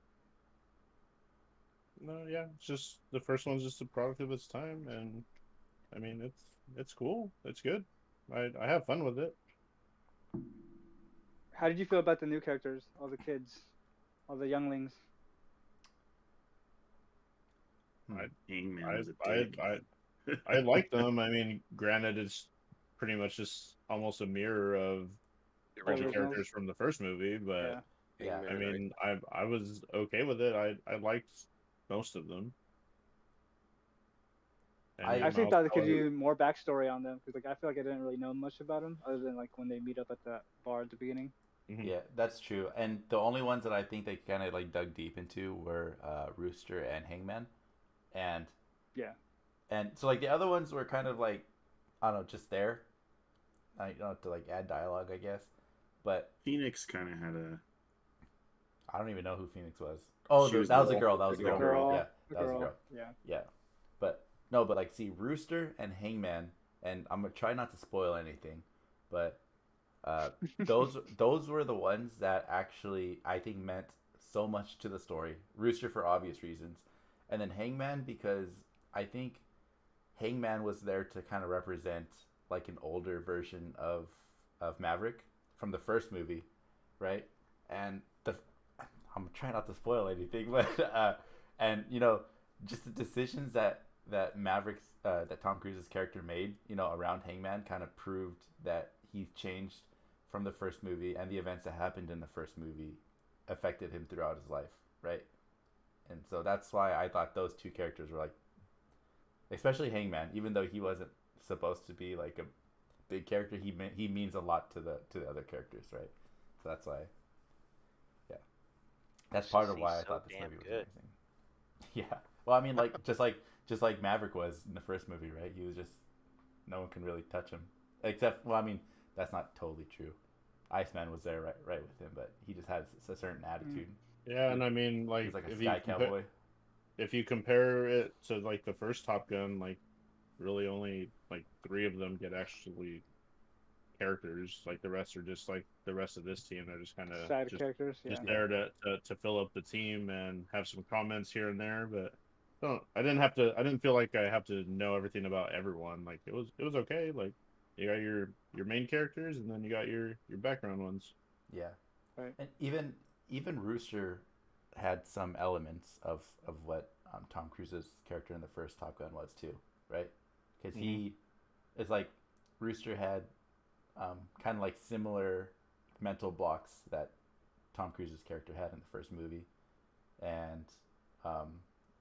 No, yeah, it's just the first one's just a product of its time, and I mean it's cool, it's good. I have fun with it. How did you feel about the new characters, all the kids, all the younglings? Hangman was a dick. I like them. I mean, granted, it's pretty much just almost a mirror of all the characters from the first movie, but yeah. I mean, I was okay with it. I liked most of them. And I actually thought they could do more backstory on them, because like I feel like I didn't really know much about them other than like when they meet up at the bar at the beginning. Mm-hmm. Yeah, that's true. And the only ones that I think they kind of like dug deep into were Rooster and Hangman, and so like the other ones were kind of like, I don't know, just there. I don't know, to like add dialogue, I guess. But Phoenix kind of had a. I don't even know who Phoenix was. Oh, that was a girl. That was a girl. Yeah, that was a girl. Yeah. But no, but like, see, Rooster and Hangman, and I'm gonna try not to spoil anything, but those were the ones that actually I think meant so much to the story. Rooster for obvious reasons, and then Hangman because I think Hangman was there to kind of represent like an older version of Maverick from the first movie, right? And I'm trying not to spoil anything, but and just the decisions that Maverick's that Tom Cruise's character made, around Hangman kind of proved that he's changed from the first movie, and the events that happened in the first movie affected him throughout his life, right? And so that's why I thought those two characters were like, especially Hangman, even though he wasn't supposed to be like a big character, he means a lot to the other characters, right? So that's why, yeah, that's part of why I thought this movie was amazing. Yeah, well, I mean, like just like Maverick was in the first movie, right? He was just, no one can really touch him, except, well, I mean, that's not totally true. Iceman was there right with him, but he just had a certain attitude. Yeah, and I mean, like, he was like a sky cowboy. If you compare it to like the first Top Gun, like really only like 3 of them get actually characters. Like the rest are just like the rest of this team. They're just kind of Side characters, yeah. just there to fill up the team and have some comments here and there. But I didn't have to. I didn't feel like I have to know everything about everyone. Like it was okay. Like you got your main characters, and then you got your background ones. Yeah. Right. And even Rooster had some elements of what Tom Cruise's character in the first Top Gun was too, right? Because he is like Rooster had kind of like similar mental blocks that Tom Cruise's character had in the first movie, and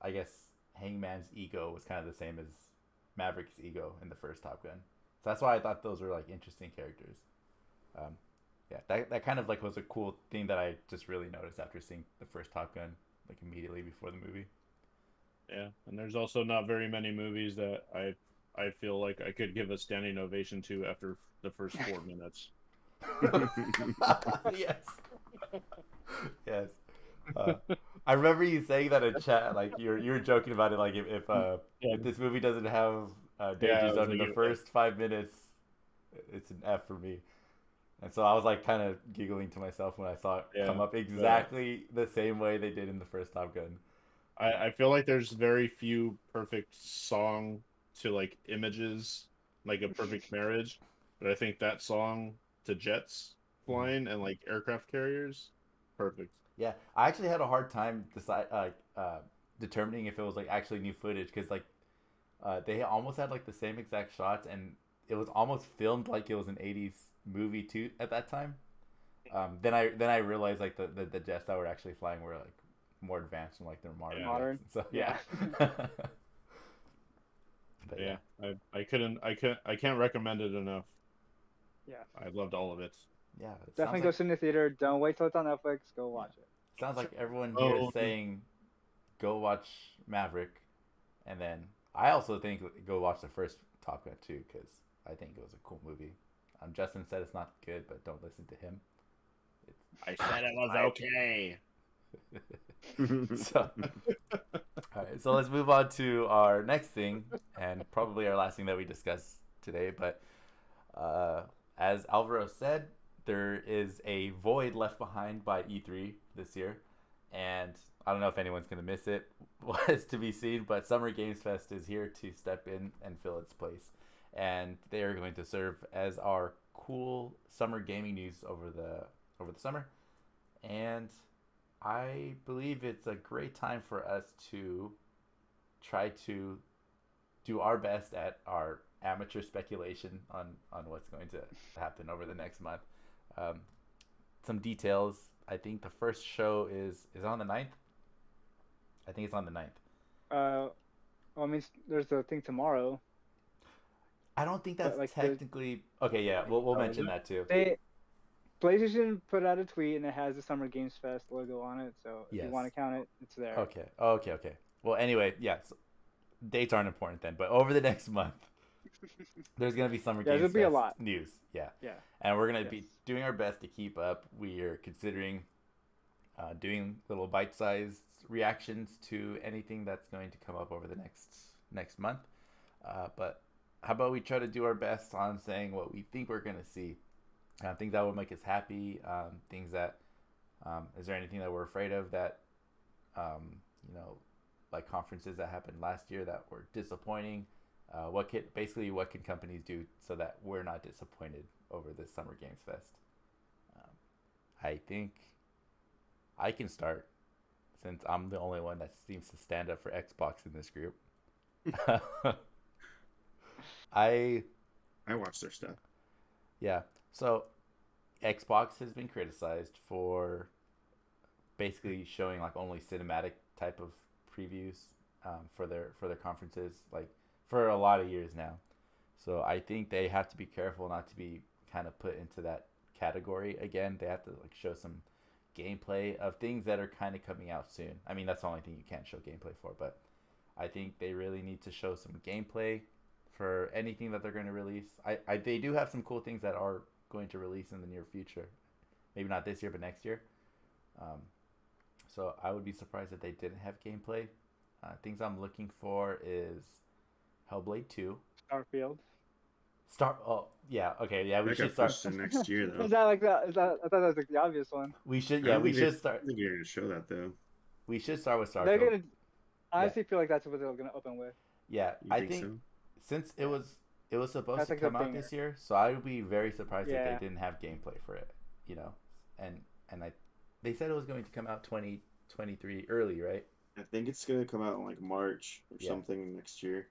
I guess Hangman's ego was kind of the same as Maverick's ego in the first Top Gun. So that's why I thought those were like interesting characters. Yeah, that kind of like was a cool thing that I just really noticed after seeing the first Top Gun like immediately before the movie. Yeah, and there's also not very many movies that I feel like I could give a standing ovation to after the first 4 minutes. Yes. Yes. I remember you saying that in chat, like you were joking about it, like if this movie doesn't have Danger Zone in the first 5 minutes, it's an F for me. And so I was like kind of giggling to myself when I saw it come up exactly the same way they did in the first Top Gun. I feel like there's very few perfect song to like images, like a perfect marriage. But I think that song to jets flying and like aircraft carriers, perfect. Yeah, I actually had a hard time determining if it was like actually new footage because like they almost had like the same exact shots and it was almost filmed like it was an 80s movie too at that time. Then I realized like the jets that were actually flying were like more advanced and like they're modern. So yeah. But, yeah, I can't recommend it enough. Yeah, I loved all of it. Yeah, definitely go see it in the theater. Don't wait till it's on Netflix. Go watch it. Sounds like everyone here is saying go watch Maverick, and then I also think go watch the first Top Gun too because I think it was a cool movie. Justin said it's not good, but don't listen to him. I said it was okay. So, all right, so let's move on to our next thing, and probably our last thing that we discuss today. But as Alvaro said, there is a void left behind by E3 this year, and I don't know if anyone's going to miss it. Was to be seen, but Summer Games Fest is here to step in and fill its place, and they are going to serve as our cool summer gaming news over the summer, and I believe it's a great time for us to try to do our best at our amateur speculation on what's going to happen over the next month. Some details. I think the first show is on the 9th. I think it's on the 9th. Well, I mean, there's the thing tomorrow. I don't think that's like technically... Okay, yeah, we'll mention that too. PlayStation put out a tweet and it has the Summer Games Fest logo on it, so if you want to count it, it's there. Okay. Well, anyway, yes, dates aren't important then, but over the next month, there's going to be Summer Games Fest be a lot. news. Yeah. Yeah. And we're going to be doing our best to keep up. We are considering doing little bite-sized reactions to anything that's going to come up over the next month. But how about we try to do our best on saying what we think we're going to see? Things that would make us happy, things that, is there anything that we're afraid of that, like conferences that happened last year that were disappointing? What can companies do so that we're not disappointed over this Summer Games Fest? I think I can start since I'm the only one that seems to stand up for Xbox in this group. I watch their stuff. Yeah. So Xbox has been criticized for basically showing like only cinematic type of previews for their conferences, like for a lot of years now. So I think they have to be careful not to be kind of put into that category again. They have to like show some gameplay of things that are kind of coming out soon. I mean, that's the only thing you can't show gameplay for, but I think they really need to show some gameplay for anything that they're going to release. They do have some cool things that are going to release in the near future. Maybe not this year, but next year. So I would be surprised if they didn't have gameplay. Things I'm looking for is Hellblade 2. Starfield. Start. Oh, yeah. Okay, yeah. We That should got start. pushed to next year though. Is that like that? Is that? I thought that was like the obvious one. We should. I Yeah, don't we think should I start. don't think you're gonna show that though. We should start with They're Starfield. gonna. I honestly feel like that's what they're gonna open with. Yeah, You I think think so? since it was supposed That's to like the come out banger. this year, so I would be very surprised if Yeah. they didn't have gameplay for it. You know, and they said it was going to come out 2023 early, right? I think it's gonna come out in like March or Yeah. something next year.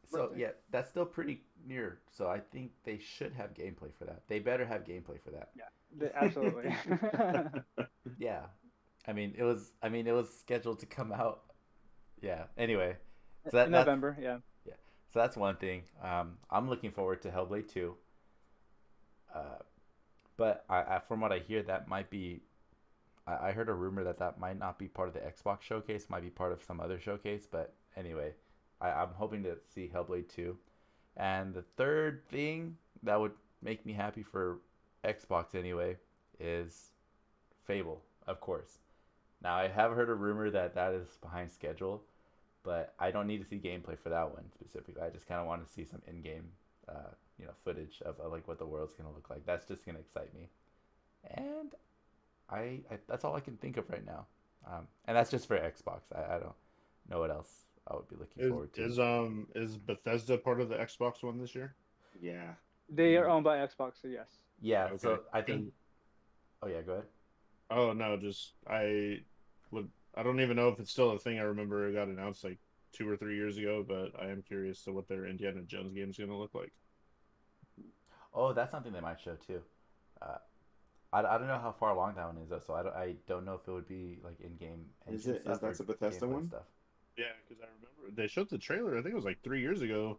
So Birthday. yeah, that's still pretty near. So I think they should have gameplay for that. They better have gameplay for that. Absolutely. Yeah, I mean it was. It was scheduled to come out. Yeah. Anyway, so In November, yeah. yeah. So that's one thing. I'm looking forward to Hellblade 2. But I from what I hear, that might be. I heard a rumor that might not be part of the Xbox showcase. Might be part of some other showcase. But anyway, I'm hoping to see Hellblade 2. And the third thing that would make me happy for Xbox anyway is Fable, of course. Now I have heard a rumor that is behind schedule, but I don't need to see gameplay for that one specifically. I just kind of want to see some in-game, footage of like what the world's gonna look like. That's just gonna excite me, and I that's all I can think of right now. And that's just for Xbox. I don't know what else I would be looking forward to. Is Bethesda part of the Xbox One this year? Yeah. They are owned by Xbox, so yes. Yeah. Okay. So I think. Oh yeah, go ahead. Oh no, I don't even know if it's still a thing. I remember it got announced like 2 or 3 years ago, but I am curious to what their Indiana Jones game is going to look like. Oh, that's something they might show too. I don't know how far along that one is though, so I don't know if it would be like in-game. Is engine it? stuff Is that or a Bethesda gameplay one? Stuff. Yeah, because I remember they showed the trailer. I think it was like 3 years ago.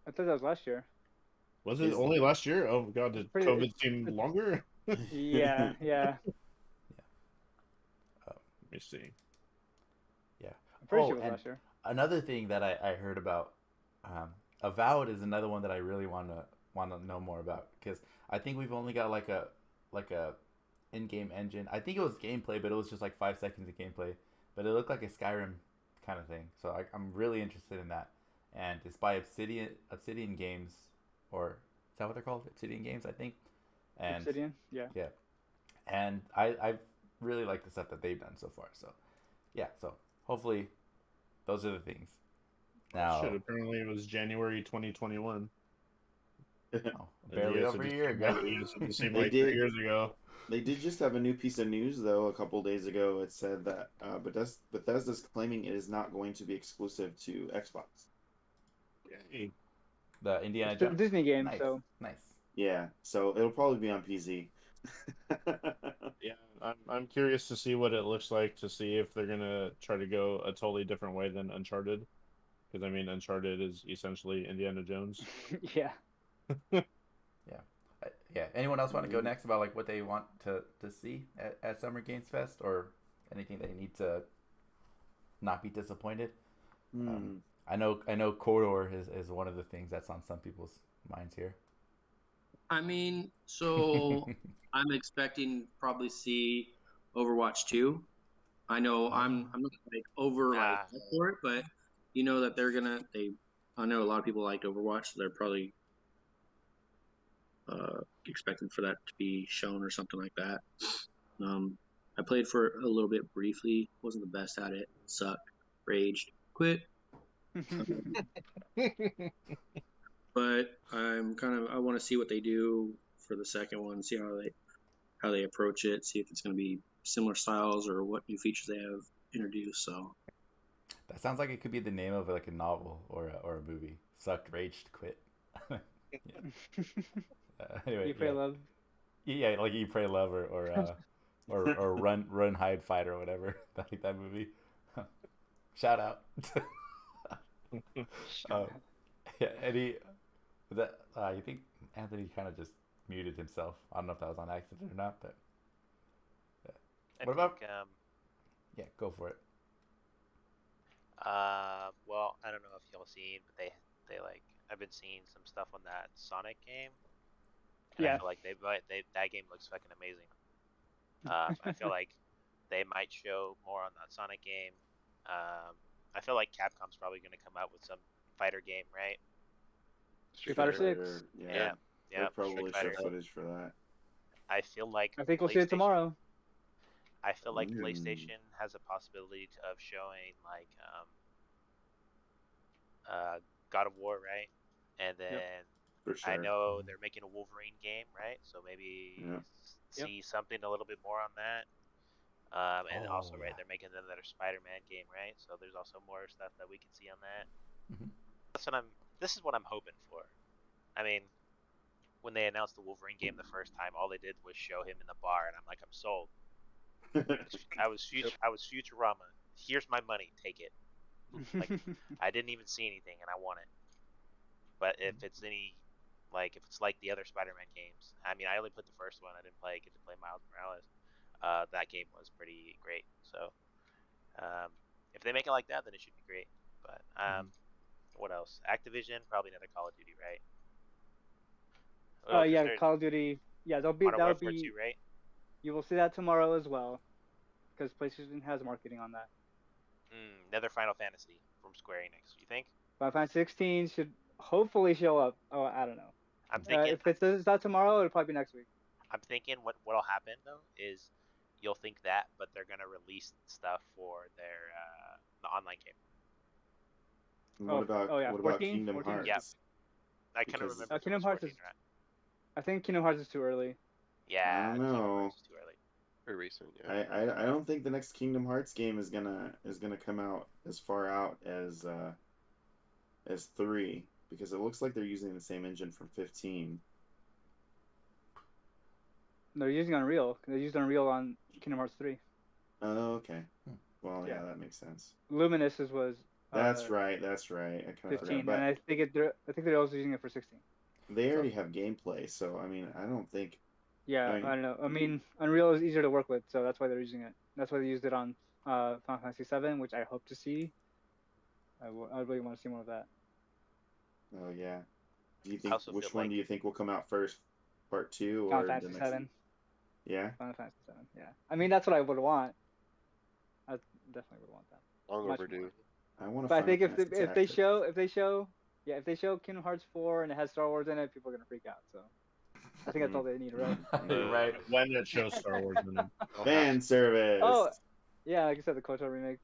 I thought that was last year. Was it Is- only last year? Oh god, did Pretty- COVID seem longer? Yeah. Let me see. I'm pretty Oh, sure it was and last year. another thing that I heard about, Avowed is another one that I really want to know more about, because I think we've only got like a in-game engine. I think it was gameplay, but it was just like 5 seconds of gameplay, but it looked like a Skyrim kind of thing. So I'm really interested in that, and it's by Obsidian Games, or is that what they're called? Obsidian Games, I think. And Obsidian, yeah. and I really like the stuff that they've done so far. So yeah, so hopefully those are the things. Now, Shit, apparently it was January 2021. oh, barely over a year ago. It seemed They like did. 3 years ago. They did just have a new piece of news though a couple days ago. It said that Bethesda's claiming it is not going to be exclusive to Xbox. Yay. The Indiana It's a Jones Disney game, Nice, so nice. Yeah, so it'll probably be on PC. Yeah, I'm curious to see what it looks like, to see if they're gonna try to go a totally different way than Uncharted, because I mean Uncharted is essentially Indiana Jones. yeah. Yeah. Anyone else want to go next about like what they want to see at Summer Games Fest, or anything they need to not be disappointed? I know Corridor is one of the things that's on some people's minds here. I mean, so I'm expecting probably see Overwatch 2. I know I'm not like over like up for it, but you know that I know a lot of people liked Overwatch, so they're probably expecting for that to be shown or something like that. I played for a little bit briefly, wasn't the best at it, sucked, raged, quit. But I want to see what they do for the second one, see how they approach it, see if it's going to be similar styles or what new features they have introduced. So That sounds like it could be the name of like a novel or a movie. Sucked, raged, quit. Anyway, You pray love. Yeah, like You Pray Love or Run Hide Fight or whatever. Like that movie. Shout out. Yeah, Eddie. You think Anthony kind of just muted himself? I don't know if that was on accident or not, but What about- yeah, go for it. Well, I don't know if y'all seen, but they like I've been seeing some stuff on that Sonic game. And Yeah. I feel like that game looks fucking amazing. I feel like they might show more on that Sonic game. I feel like Capcom's probably going to come out with some fighter game, right? Street Fighter 6. Yeah. Yeah, yeah. They'll probably Street show Fighter. footage for that. I feel like I think we'll see it tomorrow. I feel like Mm. PlayStation has a possibility of showing like God of War, right? And then For sure. I know they're making a Wolverine game, right? So maybe Yeah. see something a little bit more on that. And Oh, also, right, yeah. they're making another Spider-Man game, right? So there's also more stuff that we can see on that. Mhm. This is what I'm hoping for. I mean, when they announced the Wolverine game the first time, all they did was show him in the bar, and I'm like, I'm sold. I was Futurama. Here's my money, take it. Like, I didn't even see anything, and I want it. But if it's if it's like the other Spider-Man games, I mean, I only played the first one. I didn't get to play Miles Morales. That game was pretty great. So, if they make it like that, then it should be great. But what else? Activision, probably another Call of Duty, right? Yeah, Call of Duty. Yeah, Modern that'll Warfare be. 2, right? You will see that tomorrow as well, because PlayStation has marketing on that. Another Final Fantasy from Square Enix. You think? Final Fantasy 16 should hopefully show up. Oh, I don't know. I'm thinking. If it's not tomorrow, it'll probably be next week. I'm thinking what'll happen though is you'll think that, but they're gonna release stuff for their the online game. What about 14? Kingdom 14? Hearts? Yeah. I couldn't Because- remember. if it Kingdom was Hearts 14 is- or not. I think Kingdom Hearts is too early. Yeah, I don't Kingdom know. Hearts is too early. Very recent, yeah. I don't think the next Kingdom Hearts game is gonna come out as far out as 3, because it looks like they're using the same engine from 15. They're using Unreal. They used Unreal on Kingdom Hearts 3. Oh, okay. Well, yeah, Yeah. that makes sense. Luminous was. That's right. I kind of 15, forgot, but and I think they're also using it for 16. they already have gameplay, so I mean, I don't think. Yeah, I mean- I don't know. I mean, Unreal is easier to work with, so that's why they're using it. That's why they used it on Final Fantasy 7, which I hope to see. I really want to see more of that. Oh yeah. Do you I think also which feel one like- do you think will come out first? Part 2 or Final the Fantasy next? 7. Yeah. Final Fantasy 7. Yeah. I mean, that's what I would want. I definitely would want that. Long Much overdue. more. I want to. But I think if they show Kingdom Hearts 4 and it has Star Wars in it, people are gonna freak out. So I think that's all they need, right? You're right. When it shows Star Wars in them. fan service. Oh, yeah, like I said, the KOTOR remake,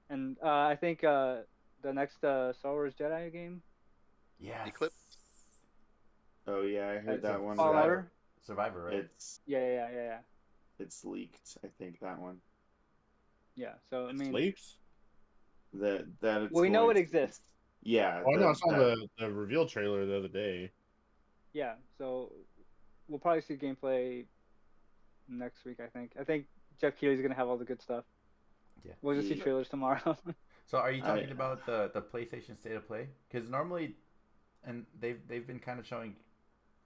and I think the next Star Wars Jedi game, Yes. Eclipse? Oh yeah, I heard It's that one. Fallen Order. Survivor, right? Yeah. It's leaked. I think that one. Yeah. So I It's mean, leaked. That it's Well, we know going it to- exists. Yeah. Oh, no, I saw that- the reveal trailer the other day. yeah. So we'll probably see gameplay next week. I think Jeff Keighley's gonna have all the good stuff. Yeah. We'll just see Yeah. trailers tomorrow. So are you talking I- about the PlayStation State of Play? Because normally, and they've been kind of showing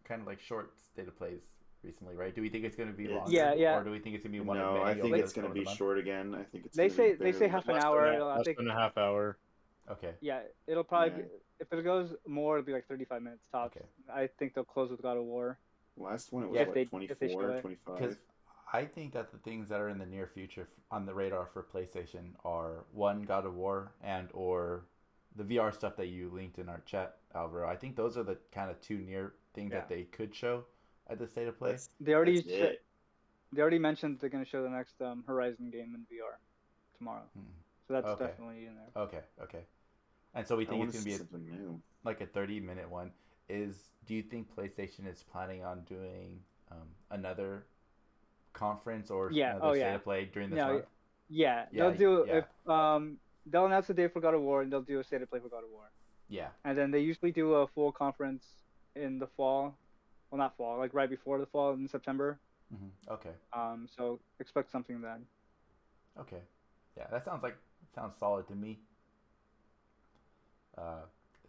kind of like short State of Plays recently, right? Do we think it's going to be Yeah. longer? Yeah. Or do we think it's going to be one of No, many I think over it's the- going to over the be month? short again. I think it's. They gonna be say barely- half an Less hour. than a- I less think than a half hour. Okay. yeah, it'll probably Yeah. be, if it goes more, it'll be like 35 minutes tops. Okay. I think they'll close with God of War. Last one it was Yeah, if what, they- if 24, they show it. 25. Because I think that the things that are in the near future on the radar for PlayStation are one, God of War, and or the VR stuff that you linked in our chat, Alvaro. I think those are the kind of two near things that they could show at the State of Play. They already That's it. they already mentioned they're gonna show the next Horizon game in VR tomorrow. Hmm. So that's Okay. definitely in there. Okay. And so we I think want it's to going see to be something new. like a 30-minute one. Do you think PlayStation is planning on doing another conference or Yeah, another oh, State yeah. of Play during this Yeah, month? Yeah, Yeah, they'll do yeah. if they'll announce the day for God of War and they'll do a state of play for God of War. Yeah. And then they usually do a full conference in the fall. Well, not fall, like right before the fall in September. Okay. So expect something then. Okay. Yeah, that sounds solid to me.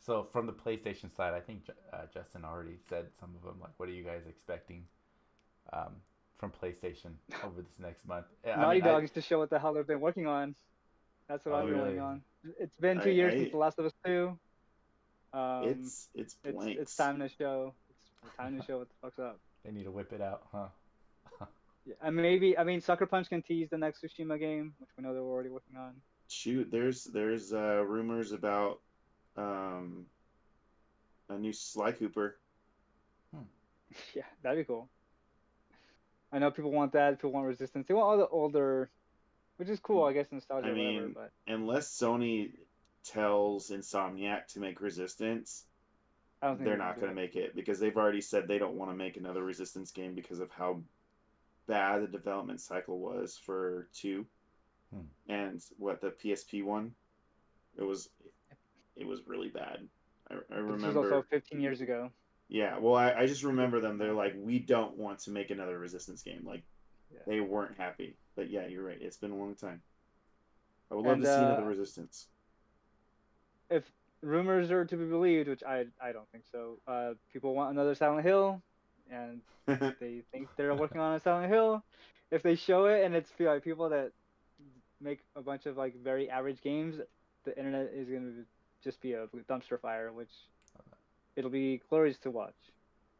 So from the PlayStation side, I think Justin already said some of them. Like, what are you guys expecting from PlayStation over this next month? Naughty Dog is to show what the hell they've been working on. That's what Oh, I'm really? going on. It's been 2 years since The Last of Us 2. It's blank. It's time to show. It's time to show what the fuck's up. They need to whip it out, huh? Yeah, and maybe Sucker Punch can tease the next Tsushima game, which we know they're already working on. Shoot, there's rumors about a new Sly Cooper. Yeah, that'd be cool. I know people want that. People want Resistance. They want all the older, which is cool, I guess, nostalgia I or whatever. mean, But unless Sony tells Insomniac to make Resistance, I don't think they're they can not do going to it. make it because they've already said they don't want to make another Resistance game because of how bad the development cycle was for 2 and what the PSP one. It was really bad. I This was also remember. 15 years ago. Yeah, well, I just remember them. They're like, we don't want to make another Resistance game. Like, Yeah. they weren't happy. But yeah, you're right. It's been a long time. I would love And to see another Resistance. if rumors are to be believed, which I don't think so, people want another Silent Hill, and they think they're working on a Silent Hill. If they show it and it's like people that make a bunch of like very average games, the internet is gonna just be a dumpster fire, which it'll be glorious to watch.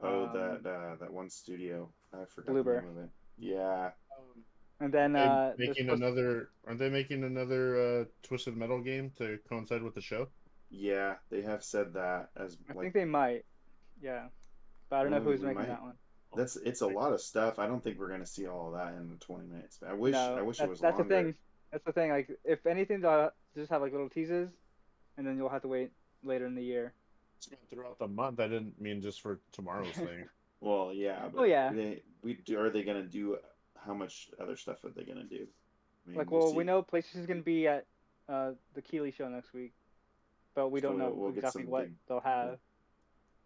Oh, that one studio. I forgot the Bloober. name of it. Yeah. And then making another. Aren't they making another Twisted Metal game to coincide with the show? Yeah, they have said that as I like. think they might. Yeah, but I don't know who's we making might. that one. It's a lot of stuff. I don't think we're gonna see all of that in 20 minutes. I wish No, it was that's the longer. thing. That's the thing. Like, if anything, they'll just have like little teases, and then you'll have to wait later in the year. Throughout the month. I didn't mean just for tomorrow's thing. Well, yeah, but Oh yeah. Are they gonna do? How much other stuff are they gonna do? I mean, Like, we'll well, see. we know PlayStation's gonna be at the Keighley show next week, but we So don't know we'll get exactly some what big- they'll have.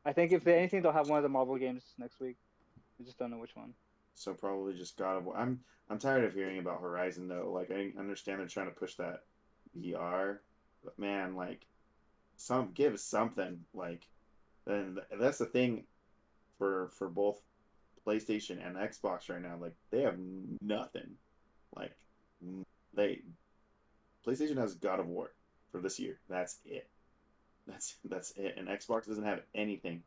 I think if anything, they'll have one of the Marvel games next week. We just don't know which one. So probably just God of War. I'm tired of hearing about Horizon though. Like I understand they're trying to push that VR, but man, like give something. Like, and that's the thing for both PlayStation and Xbox right now. Like they have nothing. Like they PlayStation has God of War for this year. That's it. That's it. And Xbox doesn't have anything.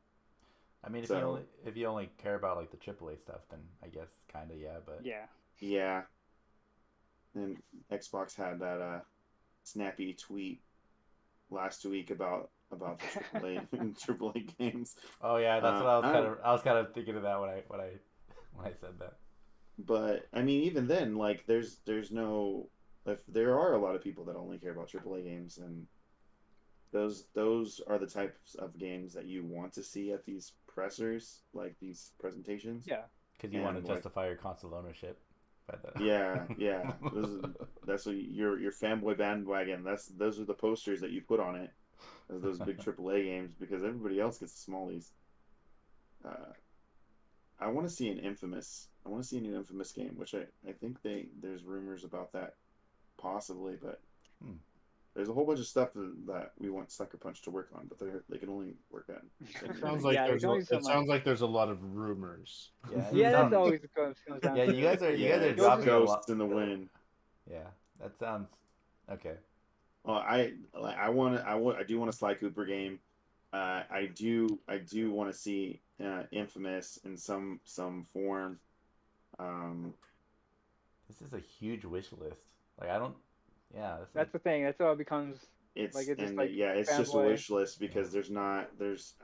I mean, So- if you only care about like the AAA stuff, then I guess kind of yeah. But Yeah. Yeah. And Xbox had that snappy tweet last week about the AAA AAA games. oh yeah, that's what I was kind of thinking of that when I said that. But I mean, even then, like, there's no. If there are a lot of people that only care about AAA games, and those are the types of games that you want to see at these pressers, like these presentations. Yeah. Because you want And, to like- justify your console ownership. By the... Yeah. That's what your fanboy bandwagon. Those are the posters that you put on it, as those big AAA games, because everybody else gets the smallies. I want to see an Infamous. I want to see a new Infamous game, which I think there's rumors about that, possibly, but there's a whole bunch of stuff that we want Sucker Punch to work on, but they can only work on. It sounds like Yeah, there's there's only so it much. sounds like there's a lot of rumors. Yeah, Yeah, that's sounds- always comes down Yeah, to you guys are it's dropping a lot. ghosts in the wind. Yeah, that sounds okay. Well, I do want a Sly Cooper game. I do want to see Infamous in some form. This is a huge wish list. Like I don't. Yeah, That's the thing. That's how it becomes. It's Like, it's just and like yeah, it's just a fanboy. wish list because there's I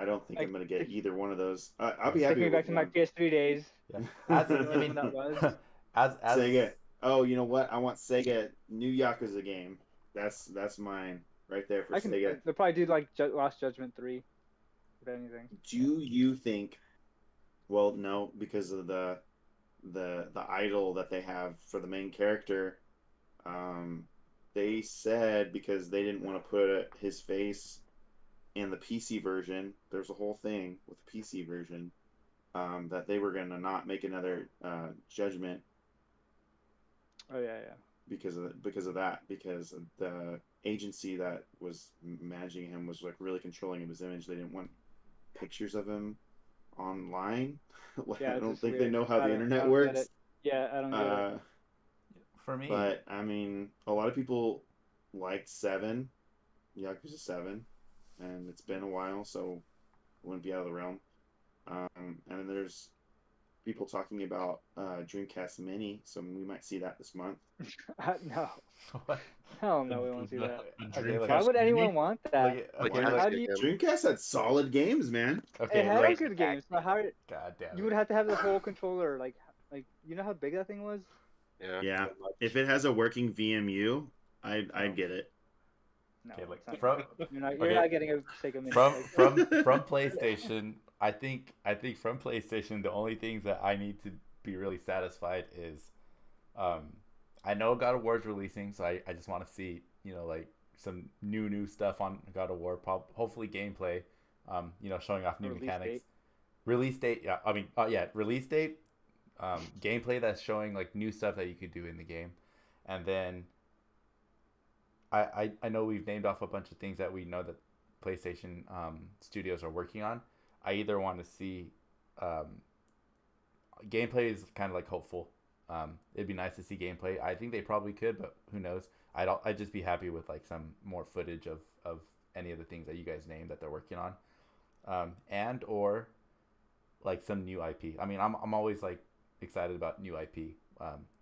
don't think Like, I'm gonna get it's- either one of those. I'll be Take happy Take me with back to my one. PS3 days. yeah. As, I mean, that was. as Sega. Oh, you know what? I want Sega new Yakuza game. That's mine right there for I can. Sega. They'll probably do like Lost Judgment 3, if anything. Do you think? Well, no, because of the idol that they have for the main character. They said because they didn't want to put his face in the PC version. There's a whole thing with the PC version that they were gonna not make another Judgment Oh yeah. because of that, because the agency that was managing him was like really controlling of his image. They didn't want pictures of him online. Like, Yeah, I it's don't just think they weird. know how I the don't internet get works. it. Yeah, I don't get it. for me, But I mean, a lot of people liked 7, Yakuza 7, and it's been a while, so it wouldn't be out of the realm. And then there's people talking about Dreamcast Mini, so we might see that this month. No. what? Hell no, we won't see that. Okay, look, Why would anyone Mini? want that? look, Like, okay, you how look, do you? Dreamcast had solid games, man. okay, It had look. good games, but how? God damn You it. would have to have the whole controller, like you know how big that thing was? Yeah. Yeah. pretty much. If it has a working VMU, I'd get it. No, Okay, look, it's not from- gonna happen. You're okay. not getting a Sega Mini. from like- from PlayStation, I think from PlayStation, the only things that I need to be really satisfied is, I know God of War is releasing, so I just want to see, you know, like some new stuff on God of War, hopefully gameplay, you know, showing off new Release mechanics. date. Release date, yeah, I mean, release date, gameplay that's showing like new stuff that you could do in the game, and then I know we've named off a bunch of things that we know that PlayStation studios are working on. I either want to see gameplay is kind of like hopeful. It'd be nice to see gameplay. I think they probably could, but who knows? I'd just be happy with like some more footage of any of the things that you guys named that they're working on, and or like some new IP. I mean, I'm always like excited about new IP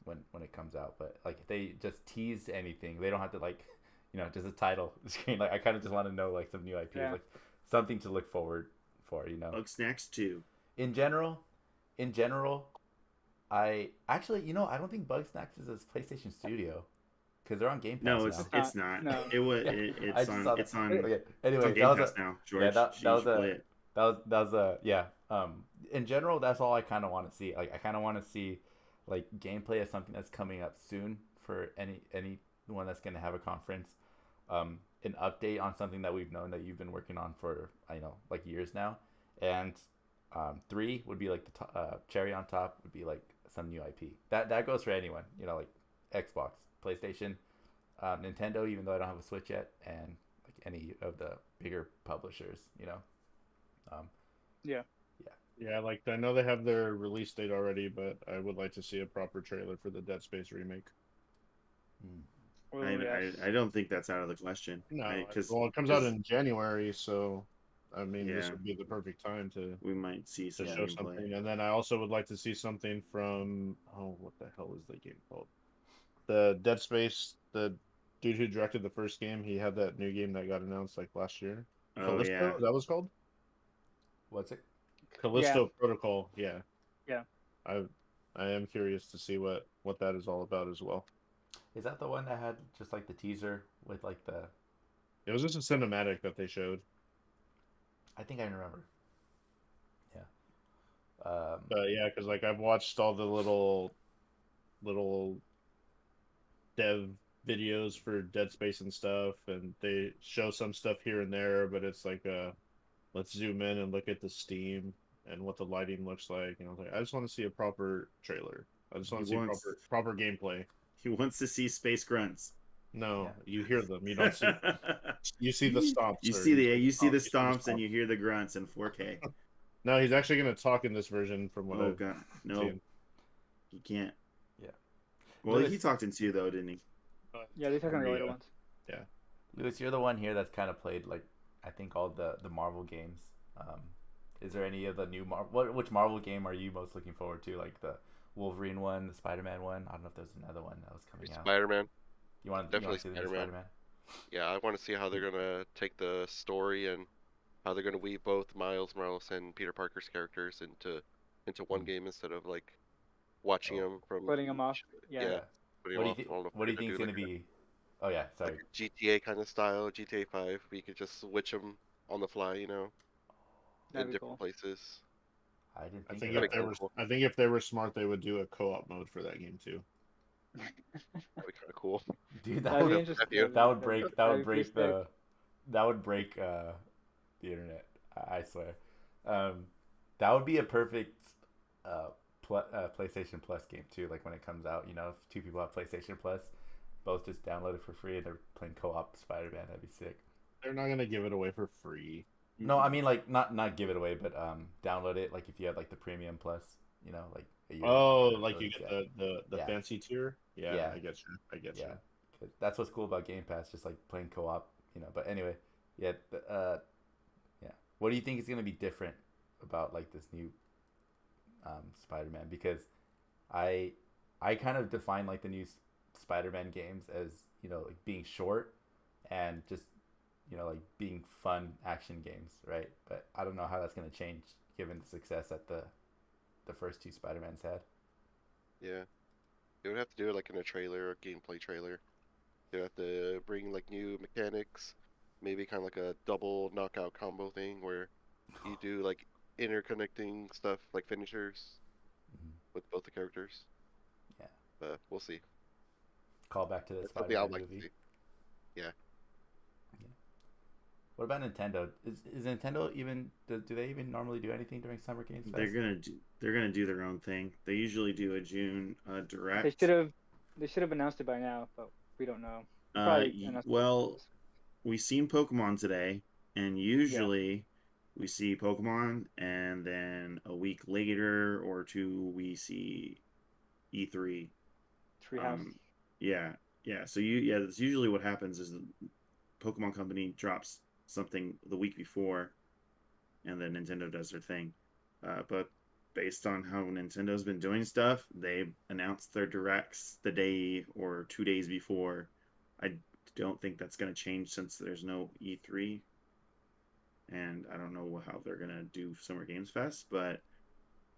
when it comes out, but like if they just tease anything, they don't have to like, you know, just a title screen. Like I kind of just want to know like some new IP, Yeah. like something to look forward for, you know. Bug Snacks 2. In general, I actually, you know, I don't think Bug Snacks is a PlayStation Studio because they're on Game Pass No, now. it's not. No. It was. Yeah, I It's just saw on. that. It's on. Okay, It's anyway, on Game that was Pass a, now, George. yeah, that You was should play a it. that was a yeah. In general, that's all I kind of want to see. Like I kind of want to see like gameplay of something that's coming up soon for anyone that's gonna have a conference. An update on something that we've known that you've been working on for like years now, and 3 would be like the cherry on top would be like some new IP. That goes for anyone, you know, like Xbox, PlayStation, Nintendo, even though I don't have a Switch yet, and like any of the bigger publishers, you know. Yeah, like I know they have their release date already, but I would like to see a proper trailer for the Dead Space remake. Oh, yes. I don't think that's out of the question. No, because well, it comes out in January, so I mean, this Yeah. would be the perfect time to we might see some show gameplay. something. And then I also would like to see something from what the hell is the game called? The Dead Space. The dude who directed the first game, he had that new game that got announced like last year. Oh Callisto, yeah. is that was called? What's it? Callisto Protocol. Yeah. Yeah. I am curious to see what that is all about as well. Is that the one that had just like the teaser with like the? It was just a cinematic that they showed. I think I remember. Yeah. But yeah, because like I've watched all the little dev videos for Dead Space and stuff, and they show some stuff here and there, but it's like let's zoom in and look at the Steam and what the lighting looks like. And I was like, I just want to see a proper trailer. I just want to see proper gameplay. He wants to see space grunts. No, Yeah. you hear them. You don't see. You see the stomps. You sir. see the stomps, stomps and you hear the grunts in 4K. No, he's actually going to talk in this version from what Oh I've god, no, seen. he can't. Yeah. Well, Lewis- he talked in 2 though, didn't he? Yeah, they're talking about the later Yeah. ones. Lewis, you're the one here that's kind of played like I think all the Marvel games. Is there any of the new Marvel? Which Marvel game are you most looking forward to? Like the Wolverine one, the Spider-Man one. I don't know if there's another one that was coming out. Spider-Man. You want Definitely to see the new Spider-Man. Spider-Man? Yeah, I want to see how they're gonna take the story and how they're gonna weave both Miles Morales and Peter Parker's characters into one game instead of like watching them from Splitting them off. Yeah. Yeah. putting What do them you off. think? I don't know if What do you they're think is gonna gonna do be? Oh yeah, sorry. like a GTA kind of style, GTA 5, where you could just switch them on the fly, you know, That'd in be different cool. places. I didn't I think think of if that. they were, I think if they were smart, they would do a co-op mode for that game too. That'd be kind of cool. Dude, That'd be would- interesting. that would break That'd be pretty sick. the internet. I swear. That would be a perfect PlayStation Plus game too. Like when it comes out, you know, if 2 people have PlayStation Plus, both just download it for free and they're playing co-op Spider-Man. That'd be sick. They're not gonna give it away for free. No, I mean like not give it away, but download it. Like if you have like the Premium Plus, you know, like a year. Oh, like you Yeah. get the Yeah. fancy tier. Yeah, Yeah. I get you. I get Yeah, you. 'cause that's what's cool about Game Pass, just like playing co-op, you know. But anyway, yeah, yeah. What do you think is gonna be different about like this new Spider-Man? Because I kind of define like the new Spider-Man games as like being short and just like being fun action games, right? But I don't know how that's gonna change given the success that the first two Spider-Mans had. Yeah. They would have to do it like in a trailer or gameplay trailer. They have to bring like new mechanics, maybe kind of like a double knockout combo thing where you do like interconnecting stuff like finishers Mhm. with both the characters. Yeah. But we'll see. Call back to the That's something I Spider-Man would like to movie. see. Yeah. Yeah. What about Nintendo? Is Nintendo even do they even normally do anything during Summer Games Fest? They're gonna do their own thing. They usually do a June They direct. should have announced it by now, but we don't know. Probably announced it Well, this- we seen Pokemon today, and usually we see Pokemon, and then a week later or two we see E3. Treehouse. Yeah, yeah. So that's usually what happens is the Pokemon Company drops something the week before, and then Nintendo does their thing. But based on how Nintendo's been doing stuff, they announced their directs the day or 2 days before. I don't think that's going to change since there's no E3, and I don't know how they're going to do Summer Games Fest, but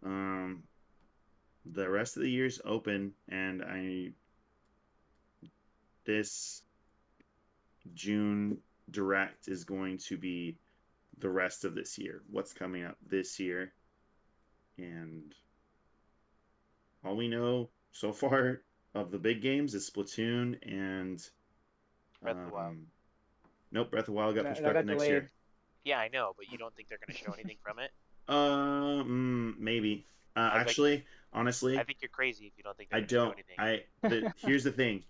the rest of the year's open, and this June direct is going to be the rest of this year, what's coming up this year. And all we know so far of the big games is Splatoon and Breath of the Wild. Nope, Breath of the Wild got pushed That back got to next delayed. year. Yeah, I know, but you don't think they're going to show anything from it? Maybe. like- Actually, honestly, I think you're crazy if you don't think they're I going to show don't. anything. Here's the thing.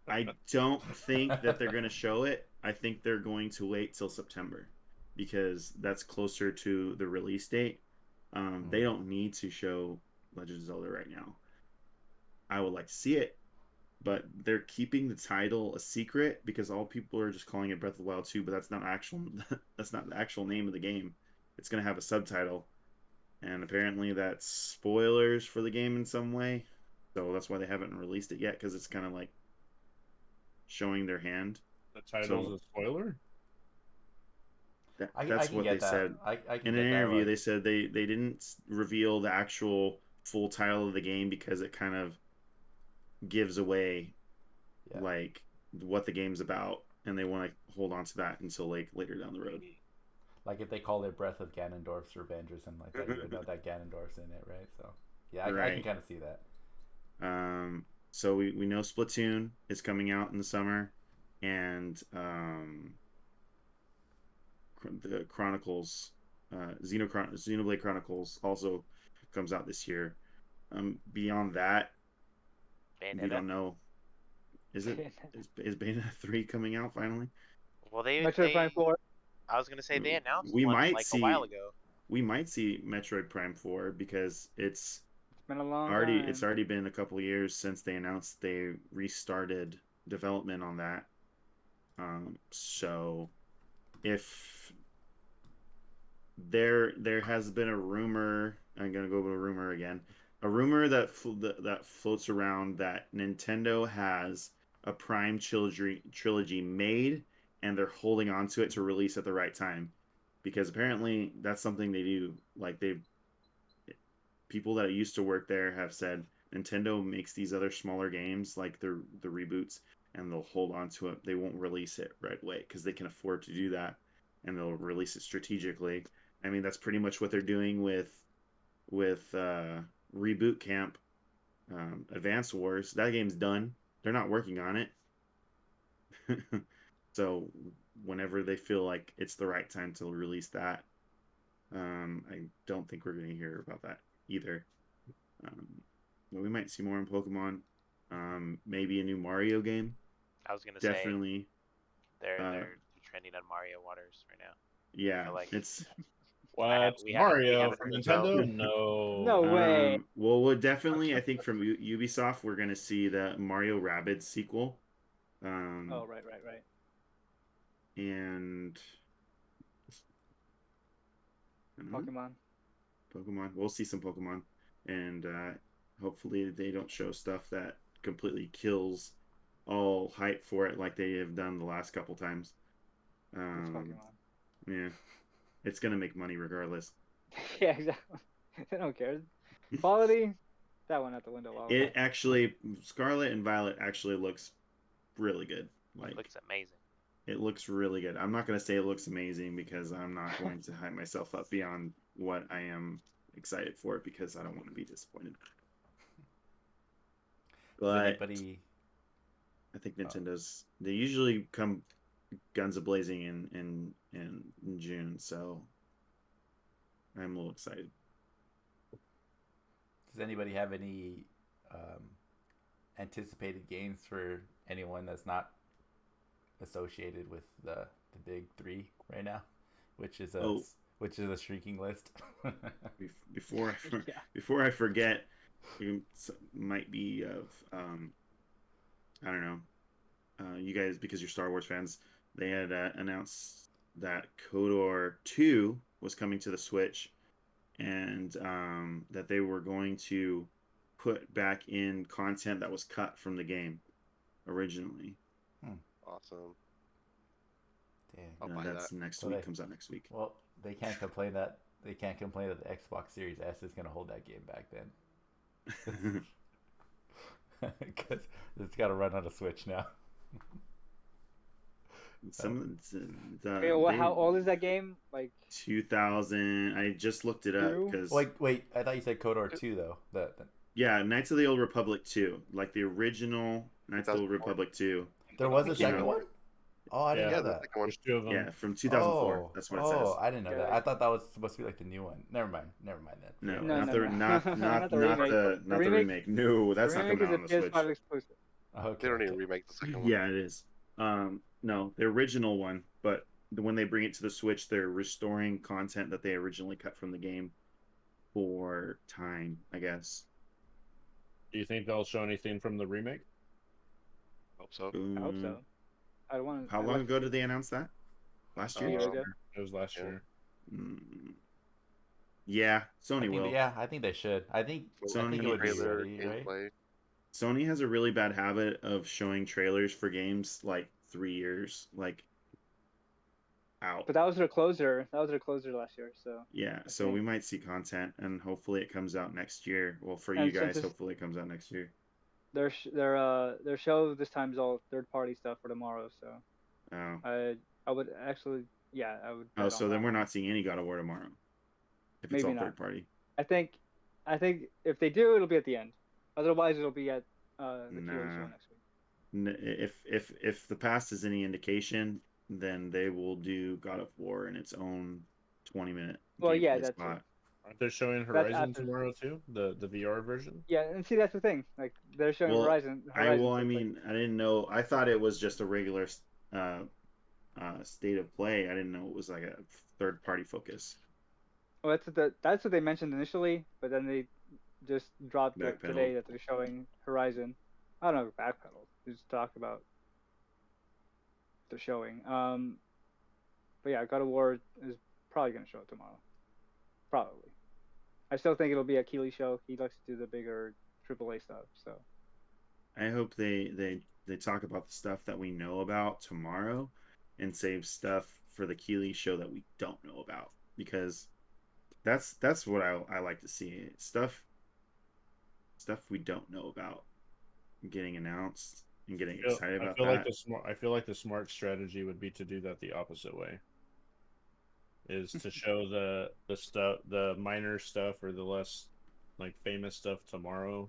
I don't think that they're going to show it. I think they're going to wait till September because that's closer to the release date. They don't need to show Legend of Zelda right now. I would like to see it, but they're keeping the title a secret because all people are just calling it Breath of the Wild 2, but that's not the actual name of the game. It's going to have a subtitle, and apparently that's spoilers for the game in some way. So that's why they haven't released it yet, because it's kind of like showing their hand. The title's a spoiler? I That's can what get they that. said. I can In get an that, interview, like- they said they didn't reveal the actual full title of the game because it kind of gives away Yeah. like what the game's about, and they want to hold on to that until like later down the road. Like if they call it Breath of Ganondorf's Revenge or something like that, you would know that Ganondorf's in it, right? So yeah, I Right. can kind of see that. So we know Splatoon is coming out in the summer, and the Chronicles, Xenoblade Chronicles also comes out this year. Beyond that, we Bayonetta? don't know. Is Bayonetta 3 coming out finally? Well, Metroid Prime 4. I was going to say they announced We one might like see- a while ago. We might see Metroid Prime 4 because it's It's been a long already time. it's already been a couple of years since they announced they restarted development on that. So if there has been a rumor, I'm gonna go over a rumor again. A rumor that that floats around that Nintendo has a Prime trilogy made, and they're holding on to it to release at the right time, because apparently that's something they do. Like people that used to work there have said Nintendo makes these other smaller games like the reboots, and they'll hold on to it. They won't release it right away because they can afford to do that, and they'll release it strategically. I mean, that's pretty much what they're doing with Reboot Camp, Advance Wars. That game's done. They're not working on it. So whenever they feel like it's the right time to release that, I don't think we're going to hear about that either. But we might see more in Pokemon. Maybe a new Mario game. I was going to say Definitely. they're trending on Mario Waters right now. Yeah, I like- it's What? we Mario haven't from heard Nintendo? about- No. No way. Well, we'll definitely. I think from Ubisoft, we're gonna see the Mario Rabbids sequel. Oh, right. And I don't know, Pokemon. Pokemon. We'll see some Pokemon, and hopefully they don't show stuff that completely kills all hype for it like they have done the last couple times. It's Pokemon. Yeah, it's gonna make money regardless. Yeah, exactly. They don't care. Quality, that went out the window. All It actually, Scarlet and Violet actually looks really good. Like, It looks amazing. it looks really good. I'm not gonna say it looks amazing because I'm not going to hype myself up beyond what I am excited for it because I don't want to be disappointed. Does But anybody? I think Nintendo's they usually come guns a blazing in June, so I'm a little excited. Does anybody have any anticipated games for anyone that's not associated with the big three right now, which is a shrinking list? Before Yeah. before I forget, it might be of I don't know, you guys, because you're Star Wars fans, they had announced that KOTOR 2 was coming to the Switch, and that they were going to put back in content that was cut from the game originally. Awesome. Damn. I'll buy That's that. next Well, week. they- Comes out next week. Well, they can't complain that the Xbox Series S is gonna hold that game back then, because it's got to run on a Switch now. How old is that game? Like 2000. I just looked it up True. because Wait, I thought you said KOTOR 2 though. yeah, Knights of the Old Republic 2, like the original Knights of the Old 2004. Republic 2. There was a Yeah. second one. Oh, I didn't Yeah, know the that. second one. There's two of them. Yeah, from 2004. That's what it says. Oh, I didn't know that. Yeah. I thought that was supposed to be like the new one. Never mind then. No, No, not no, the no. not Not not the not remake. the The not the remake- remake. No, that's the not remake coming out on is the a Switch. PS5 exclusive. Okay, They don't okay. even remake the second one. Yeah, it is. No, the original one, but when they bring it to the Switch, they're restoring content that they originally cut from the game for time, I guess. Do you think they'll show anything from the remake? Hope so. I hope so. I don't want. How long ago did they announce that? Last year? years ago. It was last Yeah. year. Mm, yeah, I Sony think, will. yeah, I think they should. I think Sony it would be Trailer, ready, right? gameplay. Sony has a really bad habit of showing trailers for games like 3 years, like out. But that was their closer. That was their closer last year. So Yeah, so think- we might see content, and hopefully it comes out next year. Well, for And you since guys, it's- hopefully it comes out next year. their show this time is all third party stuff for tomorrow. So Oh, I would actually I would. oh, bet so on then that we're one. not seeing any God of War tomorrow. If it's Maybe all not. third party. I think if they do, it'll be at the end. Otherwise, it'll be at the Nah. Keighley show next week. If the past is any indication, then they will do God of War in its own 20-minute. Well, yeah, gameplay that's spot. Aren't they showing That's Horizon after- tomorrow too? The VR version? Yeah, and see that's the thing. Like they're showing Well, Horizon. I Horizon's mean, I didn't know. I thought it was just a regular state of play. I didn't know it was like a third party focus. well, that's what they mentioned initially, but then they just dropped it Backpedaled. today that they're showing Horizon. I don't know, backpedal. They just talk about they're showing. But yeah, God of War is probably gonna show it tomorrow. Probably. I still think it'll be a Keighley show. He likes to do the bigger AAA stuff. So I hope they talk about the stuff that we know about tomorrow, and save stuff for the Keighley show that we don't know about, because that's what I like to see. Stuff we don't know about getting announced and getting excited about that. I feel like the smart strategy would be to do that the opposite way. Is to show the stuff, the minor stuff, or the less like famous stuff tomorrow,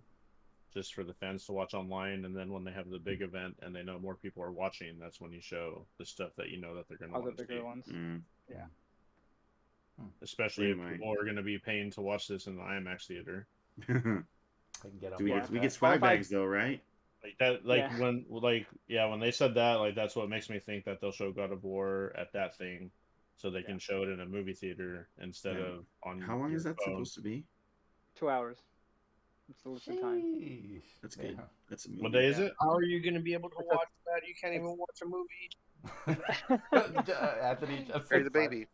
just for the fans to watch online, and then when they have the big event and they know more people are watching, that's when you show the stuff that you know that they're going to all the want to bigger see. ones. Mm. Especially They if might. people are going to be paying to watch this in the IMAX theater. I can get Do we on get board we with get that. swag Well, if I- bags though, right? Like that, like Yeah. when they said that, like that's what makes me think that they'll show God of War at that thing, so they can show it in a movie theater instead Yeah. of on. How long your is that phone. supposed to be? 2 hours. It's the limited time. Sheesh. That's good. Yeah. That's a movie. What day is it? How are you going to be able to watch that? You can't even watch a movie. Anthony just Carry said the baby.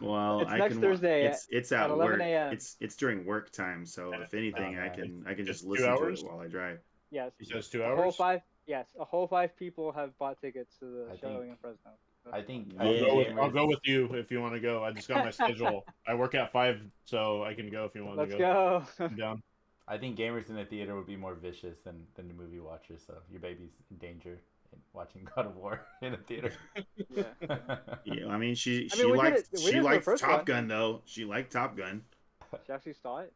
Well, It's I next can. Thursday It's at at 11 work. a.m. It's during work time, so if anything, Oh, I man. can It's just 2 listen to hours? it while I drive. Yes. He says 2 A whole hours. 5. Yes, a whole 5 people have bought tickets to the I showing think- in Fresno. I think I'll I'll go with gamers- you if you want to go. I just got my schedule. I work at 5, so I can go if you want Let's to go. go. I'm down. I think gamers in the theater would be more vicious than the movie watchers. So your baby's in danger in watching God of War in a theater. Yeah. Yeah, I mean, she I mean, we did likes it- we she did it for the likes first Top one. Gun though. She liked Top Gun. She actually saw it.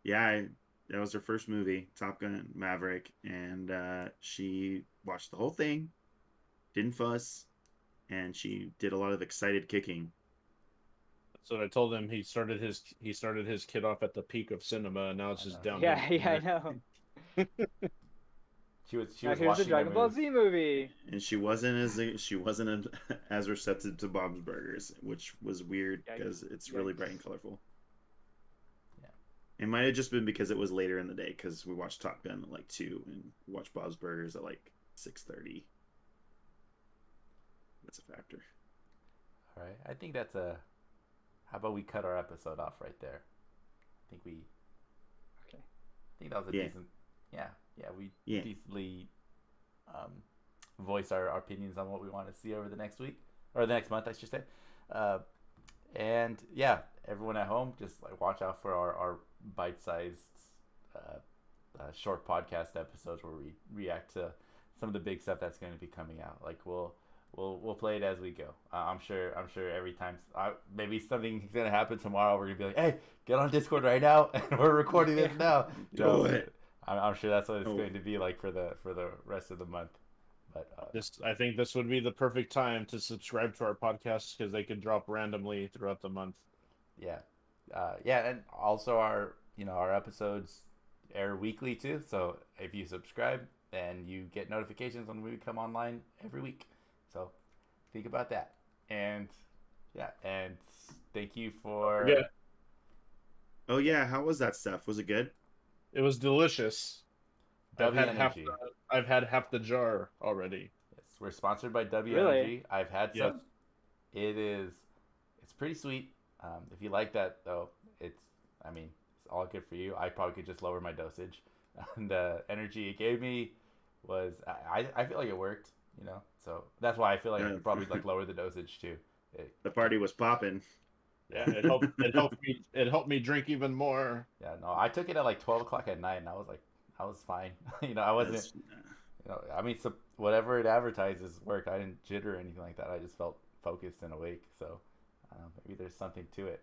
Yeah, that was her first movie, Top Gun Maverick, and she watched the whole thing, didn't fuss, and she did a lot of excited kicking. That's what I told him. He started his kid off at the peak of cinema, and now it's I just know. down. Yeah, I know. She was Now here's watching the Dragon the Ball movies. Z movie. And she wasn't as receptive to Bob's Burgers, which was weird Yikes. because it's really Yikes. bright and colorful. Yeah. It might have just been because it was later in the day because we watched Top Gun at like 2 and watched Bob's Burgers at like 6:30. That's a factor. All right. I think that's a. How about we cut our episode off right there? I think we. Okay. I think that was a Yeah. decent. Yeah. Yeah. We Yeah. decently voice our opinions on what we want to see over the next week or the next month, I should say. And yeah, everyone at home, just like watch out for our bite-sized short podcast episodes where we react to some of the big stuff that's going to be coming out. Like we'll play it as we go. I'm sure every time maybe something's gonna happen tomorrow, we're gonna be like, hey, get on Discord right now, and we're recording this now. You know, Do it. I'm sure that's what it's Oh. going to be like for the rest of the month. But I think this would be the perfect time to subscribe to our podcast because they could drop randomly throughout the month. yeah, and also our episodes air weekly too. So if you subscribe, then you get notifications when we come online every week. So think about that. And yeah, and thank you for. Yeah. Oh yeah, how was that stuff? Was it good? It was delicious. I've W had half the jar already. Yes, we're sponsored by W Really? Energy. I've had Yeah. some. It's pretty sweet. If you like that though, it's all good for you. I probably could just lower my dosage. The energy it gave me was I feel like it worked. So that's why I feel like I Yeah. could probably like lower the dosage too. The party was popping. Yeah, it helped me drink even more. Yeah, no, I took it at like 12 o'clock at night, and I was like, I was fine. I wasn't. That's- So whatever it advertises worked. I didn't jitter or anything like that. I just felt focused and awake. So maybe there's something to it.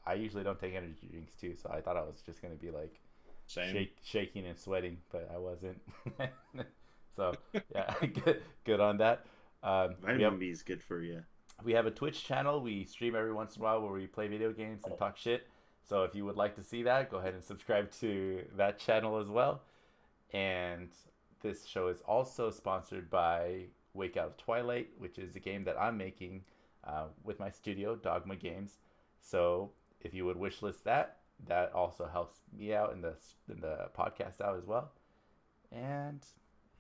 I usually don't take energy drinks too, so I thought I was just gonna be like Same. shaking and sweating, but I wasn't. So yeah, good on that. Vitamin B is good for you. We have a Twitch channel. We stream every once in a while where we play video games and talk shit. So if you would like to see that, go ahead and subscribe to that channel as well. And this show is also sponsored by Wake Out of Twilight, which is a game that I'm making with my studio, Dogmu Games. So if you would wishlist that, that also helps me out in the podcast out as well. And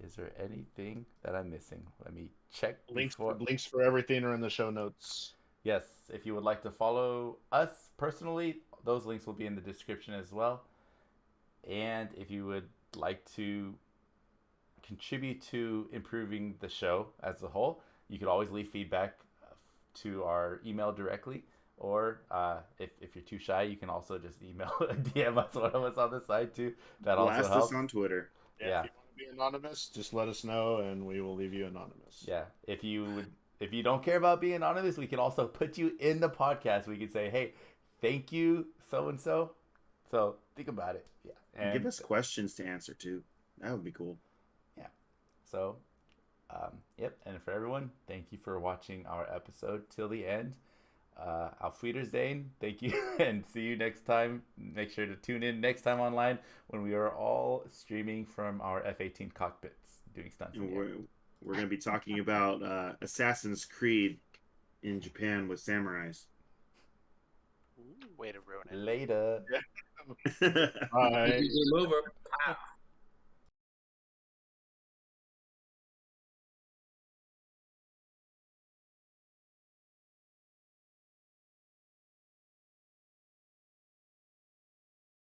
is there anything that I'm missing? Let me check. Links for everything are in the show notes. Yes, if you would like to follow us personally, those links will be in the description as well. And if you would like to contribute to improving the show as a whole, you could always leave feedback to our email directly. Or if you're too shy, you can also just email DM us, one of us on the side too. That Blast also helps. us on Twitter. Yeah. If you want to be anonymous, just let us know and we will leave you anonymous. Yeah, if you don't care about being anonymous, we can also put you in the podcast. We can say, hey, thank you, so and so. So think about it. Yeah, And give us questions to answer too. That would be cool. So, yep. And for everyone, thank you for watching our episode till the end. Auf Wiedersehen. Thank you, and see you next time. Make sure to tune in next time online when we are all streaming from our F-18 cockpits doing stunts. And we're going to be talking about Assassin's Creed in Japan with samurais. Way to ruin it. Later. Bye. Game over. Pow.